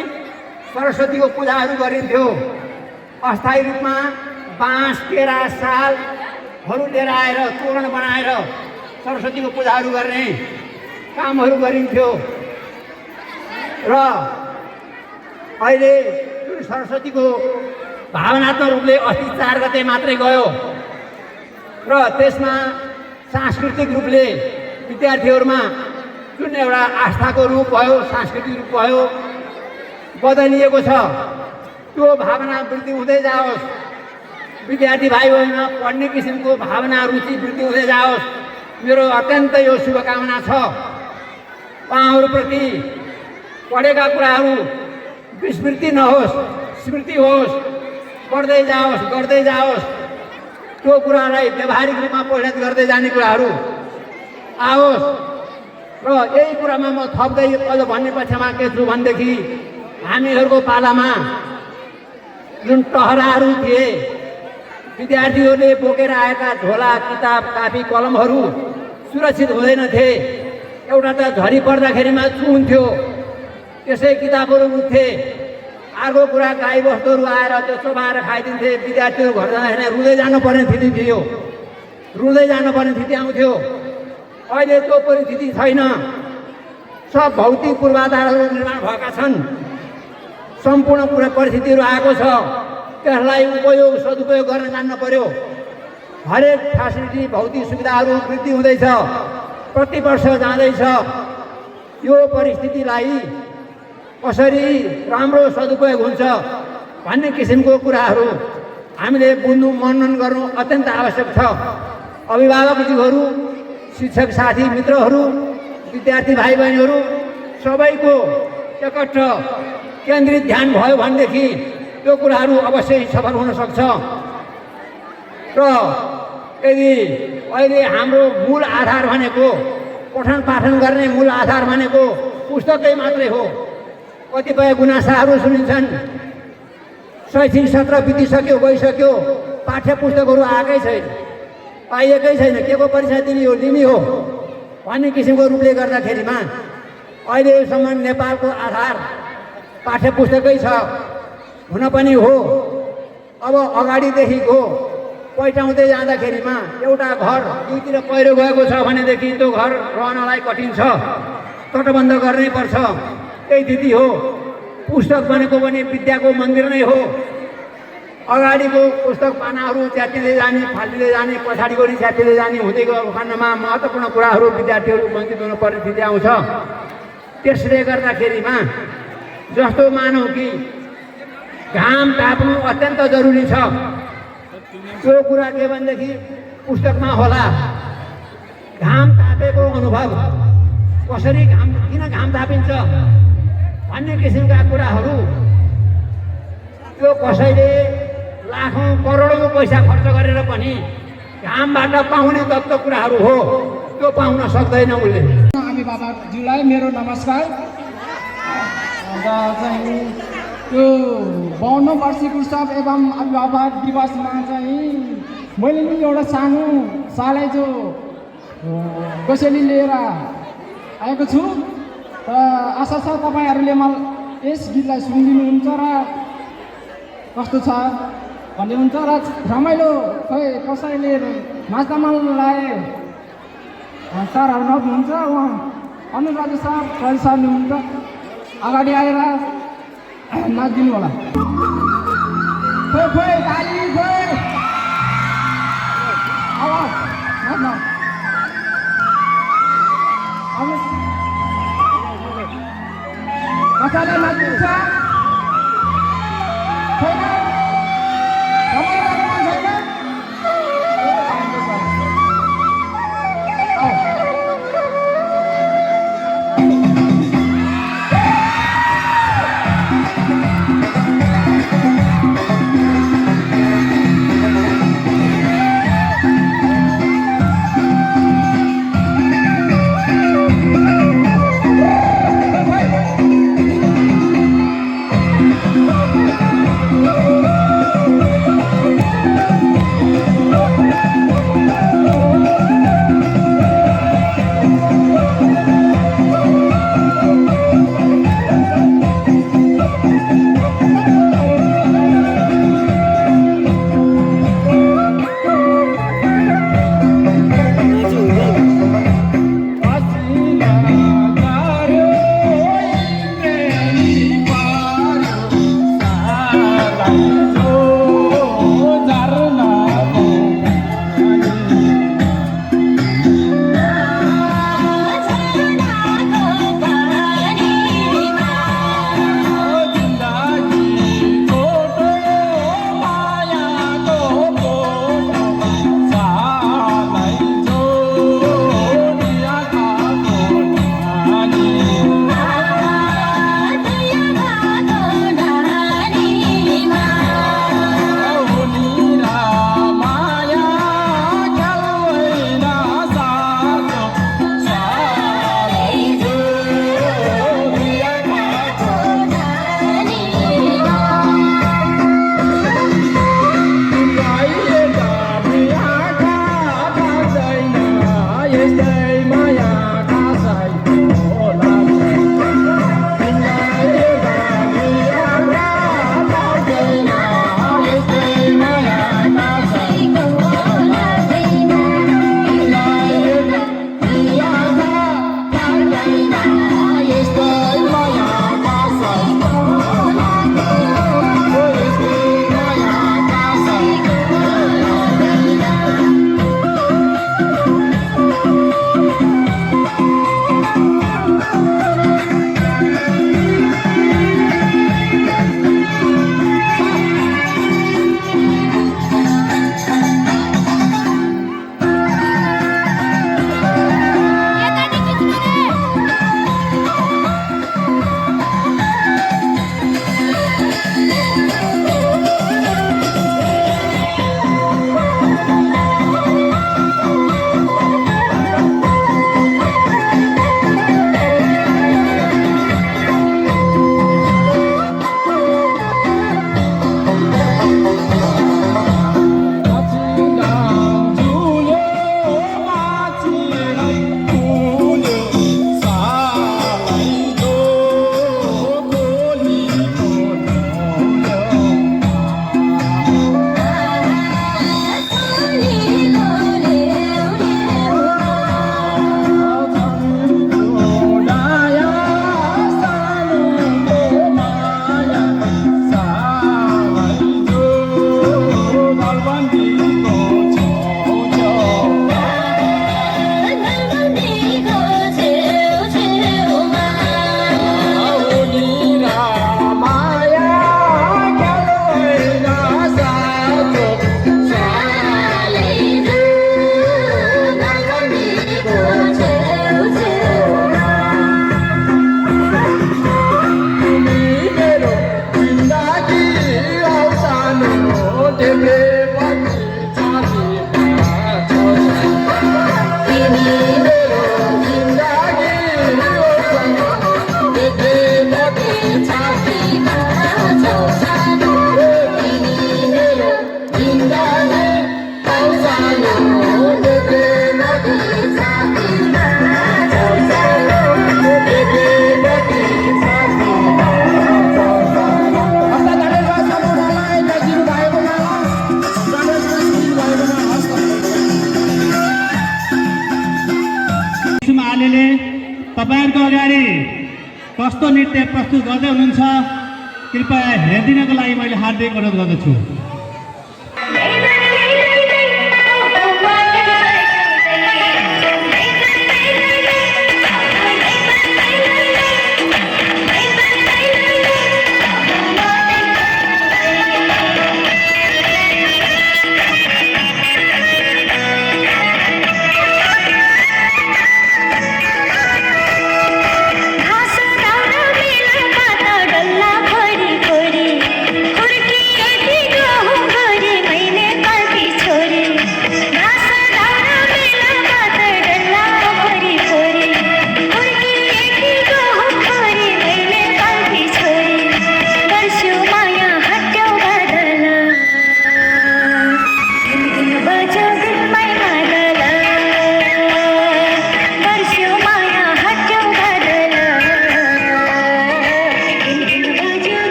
सरस्वतीको पूजाहरू गरिन्थ्यो। अस्थायी रूपमा बाँस, केरा, सालहरू लिएर आएर तोरण बनाएर सरस्वतीको पूजाहरू गर्ने कामहरू गरिन्थ्यो र अहिले जुन सरस्वतीको भावनात्मक रूपले अस्ति 4 गते मात्रै गयो र त्यसमा सांस्कृतिक रूपले विद्यार्थीहरूमा जुन एउटा आस्थाको रूप भयो, सांस्कृतिक रूप भयो, बदलिएको छ। त्यो भावना वृद्धि हुँदै जाओस्, विद्यार्थी भाइ बहिनीमा पढ्ने किसिमको भावना, रुचि वृद्धि हुँदै जाओस्, मेरो अत्यन्त यो शुभकामना छ। उहाँहरूप्रति पढेका कुराहरू विस्मृति नहोस्, स्मृति होस्, पढ्दै जाओस्, गर्दै जाओस्। त्यो कुरालाई व्यावहारिक रूपमा परिणत गर्दै जाने कुराहरू आओस्। र यही कुरामा म थप्दै अझ भन्ने पक्षमा के छु भनेदेखि हामीहरूको पालामा जुन टहराहरू थिए, विद्यार्थीहरूले बोकेर आएका झोला, किताब, कापी, कलमहरू सुरक्षित हुँदैनथे। एउटा त झरी पर्दाखेरिमा चुहुन्थ्यो, त्यसै किताबहरू उठ्थे। अर्को कुरा गाईबस्तुहरू आएर त्यो चोबाएर खाइदिन्थे। विद्यार्थीहरू घर जाँदाखेरि रुँदै जानुपर्ने स्थिति थियो, रुँदै जानुपर्ने स्थिति आउँथ्यो। अहिले त्यो परिस्थिति छैन। सब भौतिक पूर्वाधारहरू निर्माण भएका छन्, सम्पूर्ण कुरा परिस्थितिहरू आएको छ। त्यसलाई उपयोग सदुपयोग गर्न जान्न पर्यो। हरेक फेसिलिटी, भौतिक सुविधाहरू वृद्धि हुँदैछ, प्रति वर्ष जाँदैछ। यो परिस्थितिलाई कसरी राम्रो सदुपयोग हुन्छ भन्ने किसिमको कुराहरू हामीले बुझ्नु, मनन गर्नु अत्यन्त आवश्यक छ। अभिभावकज्यूहरू, शिक्षक साथी मित्रहरू, विद्यार्थी भाइ बहिनीहरू सबैको एकट्ठ केन्द्रित ध्यान भयो भनेदेखि त्यो कुराहरू अवश्य सफल हुन सक्छ। र यदि अहिले हाम्रो मूल आधार भनेको, पठन पाठन गर्ने मूल आधार भनेको पुस्तकै मात्रै हो। कतिपय गुनासाहरू सुनिन्छन्, शैक्षिक सत्र बितिसक्यो, गइसक्यो, पाठ्य पुस्तकहरू आएकै छैन, पाइएकै छैन, के को परीक्षा लिने हो भन्ने किसिमको रूपले गर्दाखेरिमा अहिलेसम्म नेपालको आधार पाठ्य पुस्तकै छ। हुन पनि हो। अब अगाडिदेखिको पैठाउँदै जाँदाखेरिमा एउटा घर दुईतिर पहिरो गएको छ भनेदेखि त्यो घर रहनलाई कठिन छ, तटबन्ध गर्नै पर्छ। त्यही स्थिति हो। पुस्तक भनेको पनि विद्याको मन्दिर नै हो। अगाडिको पुस्तक पानाहरू च्यातिँदै जाने, फालिँदै जाने, पछाडिको नि च्यातिँदै जाने हुँदै गएको खण्डमा महत्त्वपूर्ण कुराहरू विद्यार्थीहरू वञ्चित हुनुपर्ने स्थिति आउँछ। त्यसले गर्दाखेरिमा जस्तो मानौँ कि घाम ताप्नु अत्यन्त जरुरी छ। त्यो कुरा के भनेदेखि पुस्तकमा होला। घाम तापेको अनुभव, कसरी किन घाम तापिन्छ भन्ने किसिमका कुराहरू त्यो कसैले लाखौँ करोडौँ पैसा खर्च गरेर पनि घामबाट पाउने तत्त्व कुराहरू हो, त्यो पाउन सक्दैन उसले। हामी बाबाज्यूलाई मेरो नमस्कार। र चाहिँ त्यो 52 वार्षिक उत्सव एवं अभिभावक दिवसमा चाहिँ मैले नि एउटा सानो सालाइजो कसैले लिएर आएको छु र आशा छ तपाईँहरूले मलाई यस गीतलाई सुनिदिनुहुन्छ र कस्तो छ भन्ने हुन्छ र रमाइलो खै कसैले नाच्न मन लाए सरहरू नहुनुहुन्छ उहाँ अनुराज सर सर सर हुनुहुन्छ अगाडि आएर नाचिदिनु होला खोइ खोइ ताली खोइ आवाज नाच्न कसैले नाचिन्छ छैन Happy birthday. कस्तो नृत्य प्रस्तुत गर्दै हुनुहुन्छ कृपया हेरिदिनको लागि मैले हार्दिक अनुरोध गर्दछु। डल्ला खोरी खोरी खुर्की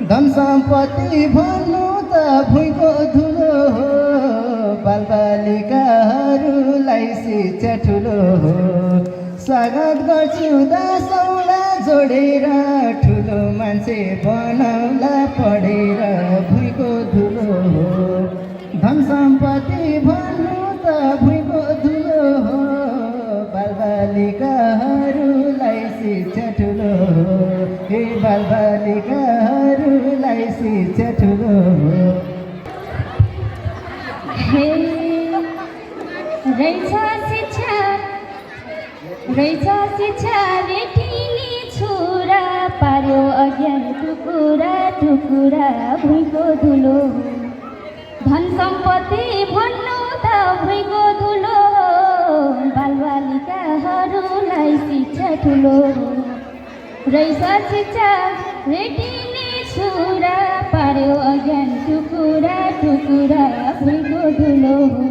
धन सम्पत्ति भन्नु त भुइँको धुलो हो, बालबालिकाहरूलाई शिक्षा ठुलो हो। स्वागत गर्छु दसौँला जोडेर, ठुलो मान्छे बनाउला पढेर, भुइँको धुलो हो। धन सम्पत्ति भन्नु त भुइँको धुलो हो, बालबालिकाहरूलाई शिक्षा ठुलो हो। हे बालबालिकाहरूलाई शिक्षा ठुलो हो। हे रहेछ शिक्षा रेटिनी छोरा, पार्यो अज्ञान टुकुरा टुकुरा, भुइँको धुलो हो। धन सम्पत्ति भन्नु त भुइँको धुलो हो, बालबालिकाहरूलाई शिक्षा ठुलो हो। रहेछ शिक्षा रेटिनी छोरा, पार्यो अज्ञान टुकुरा टुकुरा, भुइँको धुलो हो।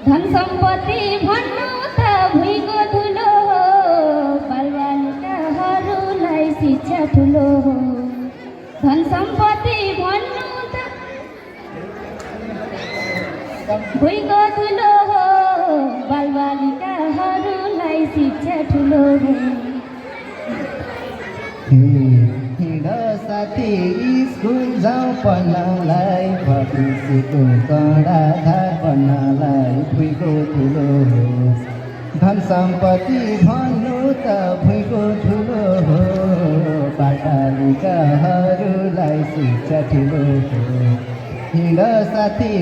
धन सम्पत्ति भन्नु त भुइँको धुलो हो, बालबालिकाहरूलाई शिक्षा ठुलो हो। धन सम्पत्ति भन्नु त भुइँको धुलो हो, बालबालिकाहरूलाई शिक्षा ठुलो हो। हिँड साथी स्कुल जाउँ पढ्नलाई, भविष्यको कडाधार बन्नलाई, भुइँको ठुलो हो। धन सम्पत्ति भन्नु त भुइँको ठुलो हो, बालबालिकाहरूलाई शिक्षा ठुलो हो। हिँड साथी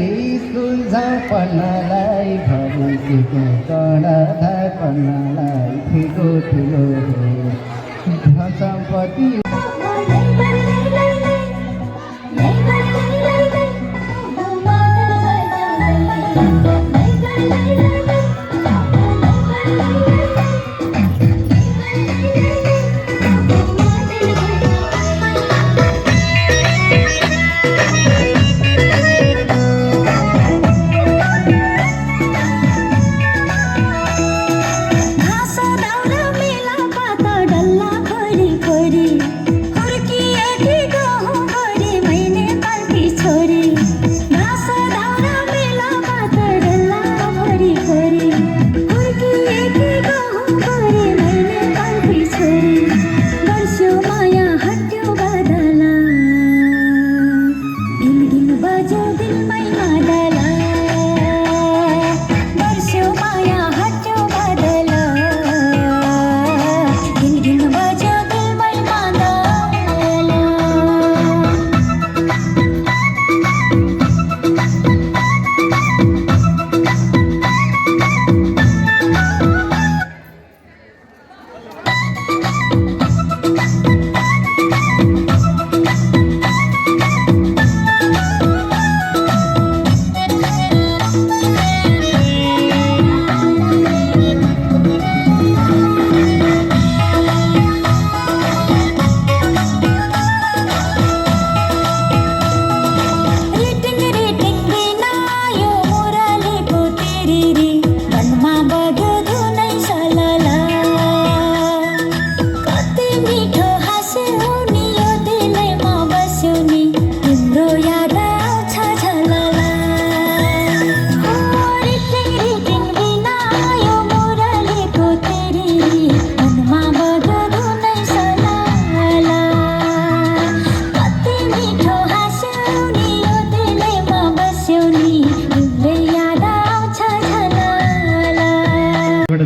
स्कुल जाउँ पढ्नलाई, भविष्यको कडाधार बन्नलाई, भुइँको ठुलो हो। धन सम्पत्ति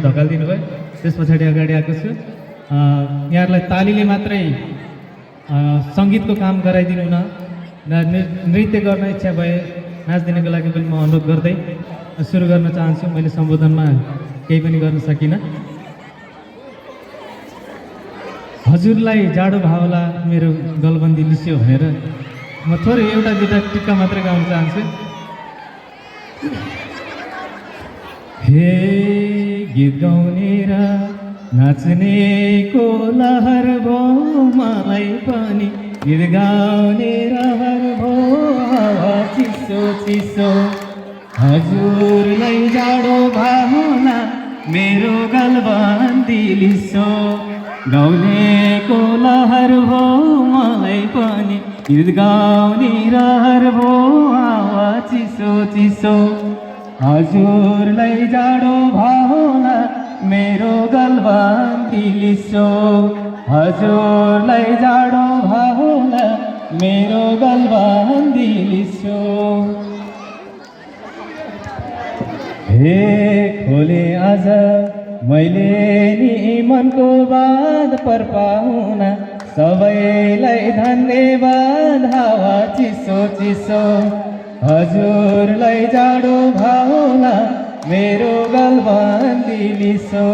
धकालिदिनु भयो। त्यस पछाडि अगाडि आएको छु। यहाँहरूलाई तालीले मात्रै सङ्गीतको काम गराइदिनु न, नृत्य गर्न इच्छा भए नाचिदिनको लागि पनि म अनुरोध गर्दै सुरु गर्न चाहन्छु। मैले सम्बोधनमा केही पनि गर्न सकिनँ। हजुरलाई जाडो भावला मेरो गलबन्दी लिस्यो भनेर म थोरै एउटा दुईवटा टिक्का मात्रै गाउन चाहन्छु। हे गीत गाउने र नाच्नेको लहर भो, मलाई पनि गीत गाउने रहर भो। हावा चिसो चिसो हजुरलाई जाडो भावना मेरो गलबन्दी लिसो, गाउनेको लहर भो मलाई पनि गीत गाउने रहर भो हावा चिसो चिसो हजुरलाई जाडो भावना मेरो गलबान्ती लिसो हजुरलाई जाडो भावना मेरो गलबान्ती लिसो हे खोले आज मैले नि मनको बात पर पाहुना सबैलाई धन्यवाद हावा चिसो चिसो हजुरलाई जाडो भावना मेरो गलबान्ती लिसो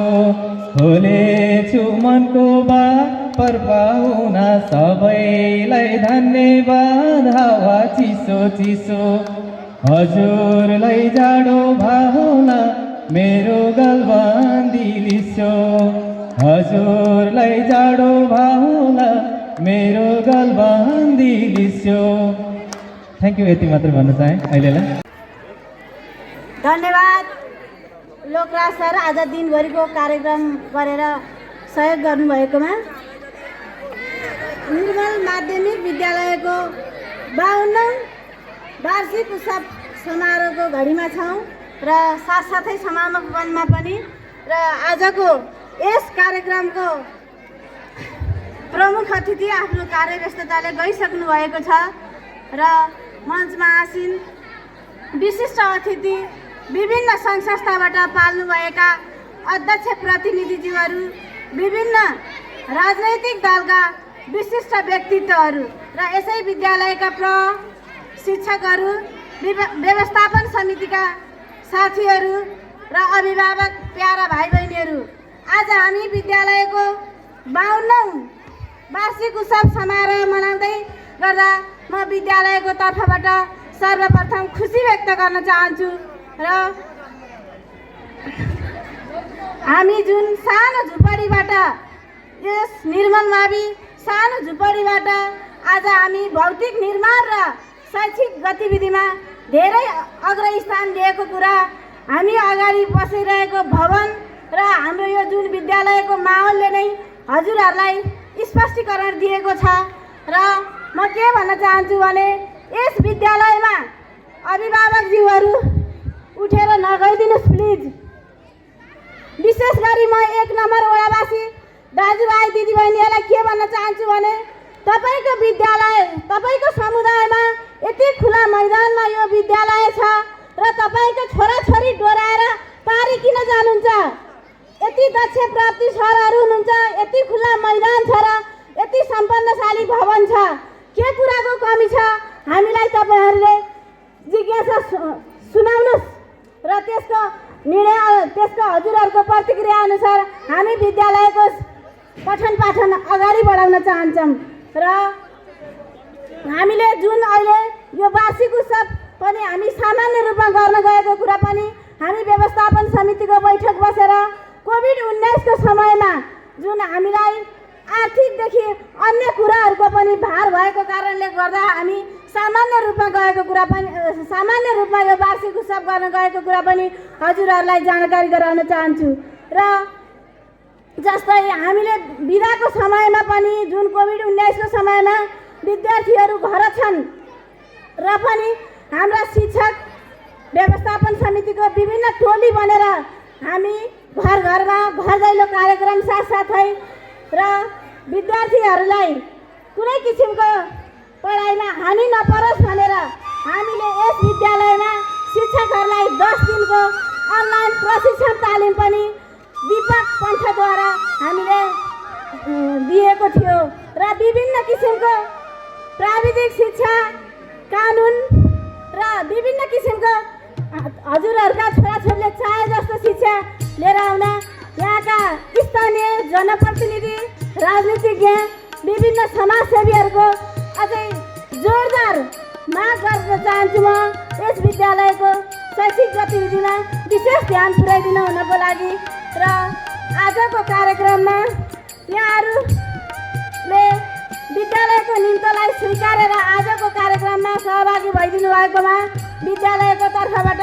खोलेछु मनको बात पर पाहुना सबैलाई धन्यवाद हावा चिसो चिसो हजुरलाई जाडो भावना मेरो गलबान्ती लिसो हजुरलाई जाडो भावना मेरो गलबान्ती लिसो थ्याङ्क यू यति मात्र भन्न चाहे अहिलेलाई धन्यवाद लोकराज सर आज दिनभरिको कार्यक्रम गरेर सहयोग गर्नुभएकोमा निर्मल माध्यमिक विद्यालयको 52औं वार्षिक उत्सव समारोहको घडीमा छौँ र साथसाथै समापनमा पनि र आजको यस कार्यक्रमको प्रमुख अतिथि आफ्नो कार्यव्यस्तताले गइसक्नु भएको छ र मञ्चमा आसीन विशिष्ट अतिथि विभिन्न सङ्घ संस्थाबाट पाल्नुभएका अध्यक्ष प्रतिनिधिज्यूहरू विभिन्न राजनैतिक दलका विशिष्ट व्यक्तित्वहरू र यसै विद्यालयका शिक्षकहरू व्यवस्थापन समितिका साथीहरू र अभिभावक प्यारा भाइ बहिनीहरू आज हामी विद्यालयको 52औं वार्षिक उत्सव समारोह मनाउँदै गर्दा म विद्यालयको तर्फबाट सर्वप्रथम खुसी व्यक्त गर्न चाहन्छु र हामी जुन सानो झुपडीबाट यस निर्मल मावि सानो झुपडीबाट आज हामी भौतिक निर्माण र शैक्षिक गतिविधिमा धेरै अग्रस्थान लिएको कुरा हामी अगाडि बसिरहेको भवन र हाम्रो यो जुन विद्यालयको माहौलले नै हजुरहरूलाई स्पष्टीकरण दिएको छ र म के भन्न चाहन्छु भने यस विद्यालयमा अभिभावकज्यूहरू उठेर नगइदिनुहोस् प्लिज। विशेष गरी म 1 नम्बर वडावासी दाजुभाइ दिदीबहिनीहरूलाई के भन्न चाहन्छु भने तपाईको विद्यालय तपाईको समुदायमा यति खुला मैदानमा यो विद्यालय छ र तपाईको छोराछोरी डोराएर पारी किन जानुहुन्छ? यति दक्ष प्राप्ति सरहरू हुनुहुन्छ, यति खुला मैदान छ र यति सम्पन्नशाली भवन छ, के कुराको कमी छ? हामीलाई तपाईहरूले जिज्ञासा सुनाउनुहोस् र त्यसको निर्णय त्यसको हजुरहरूको प्रतिक्रिया अनुसार हामी विद्यालयको पठन पाठन अगाडि बढाउन चाहन्छौँ र हामीले जुन अहिले यो वार्षिक उत्सव पनि हामी सामान्य रूपमा गर्न गएको कुरा पनि हामी व्यवस्थापन समितिको बैठक बसेर कोभिड-19 को समयमा जुन हामीलाई आर्थिकदेखि अन्य कुराहरूको पनि भार भएको कारणले गर्दा हामी सामान्य रूपमा गएको कुरा पनि सामान्य रूपमा यो वार्षिक उत्सव गर्न गएको कुरा पनि हजुरहरूलाई जानकारी गराउन चाहन्छु र जस्तै हामीले बिदाको समयमा पनि जुन कोभिड-19 को समयमा विद्यार्थीहरू घर छन् र पनि हाम्रा शिक्षक व्यवस्थापन समितिको विभिन्न टोली बनेर हामी घर घरमा घर दैलो कार्यक्रम साथसाथै र विद्यार्थीहरूलाई कुनै किसिमको पढाइमा हानि नपरोस् भनेर हामीले यस विद्यालयमा शिक्षकहरूलाई 10 दिनको अनलाइन प्रशिक्षण तालिम पनि दीपक पन्थद्वारा हामीले दिएको थियो र विभिन्न किसिमको प्राविधिक शिक्षा कानुन र विभिन्न किसिमको हजुरहरूका छोराछोरीले चाहे जस्तो शिक्षा लिएर आउन यहाँका स्थानीय जनप्रतिनिधि राजनीतिज्ञ विभिन्न समाजसेवीहरूको अझै जोरदार माग गर्न चाहन्छु। म यस विद्यालयको शैक्षिक गतिविधिमा विशेष ध्यान पुर्याइदिनु हुनको लागि र आजको कार्यक्रममा यहाँहरूले विद्यालयको निम्तलाई स्वीकारेर आजको कार्यक्रममा सहभागी भइदिनु भएकोमा विद्यालयको तर्फबाट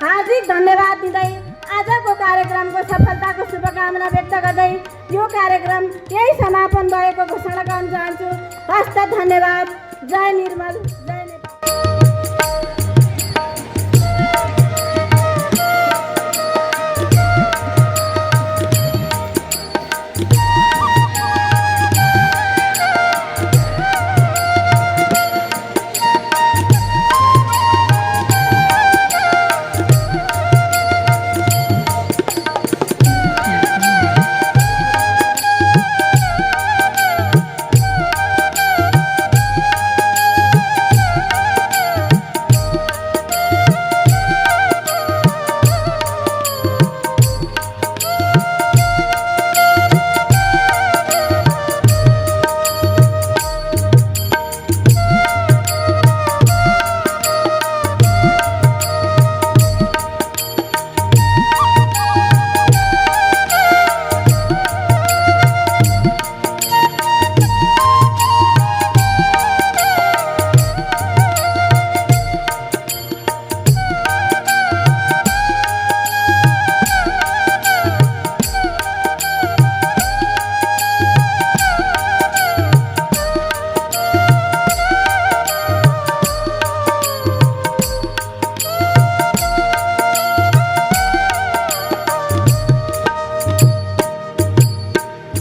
हार्दिक धन्यवाद दिँदै आजको कार्यक्रमको सफलताको शुभकामना व्यक्त गर्दै यो कार्यक्रम यही समापन भएको घोषणा गर्न चाहन्छु। हस्त धन्यवाद। जय निर्मल।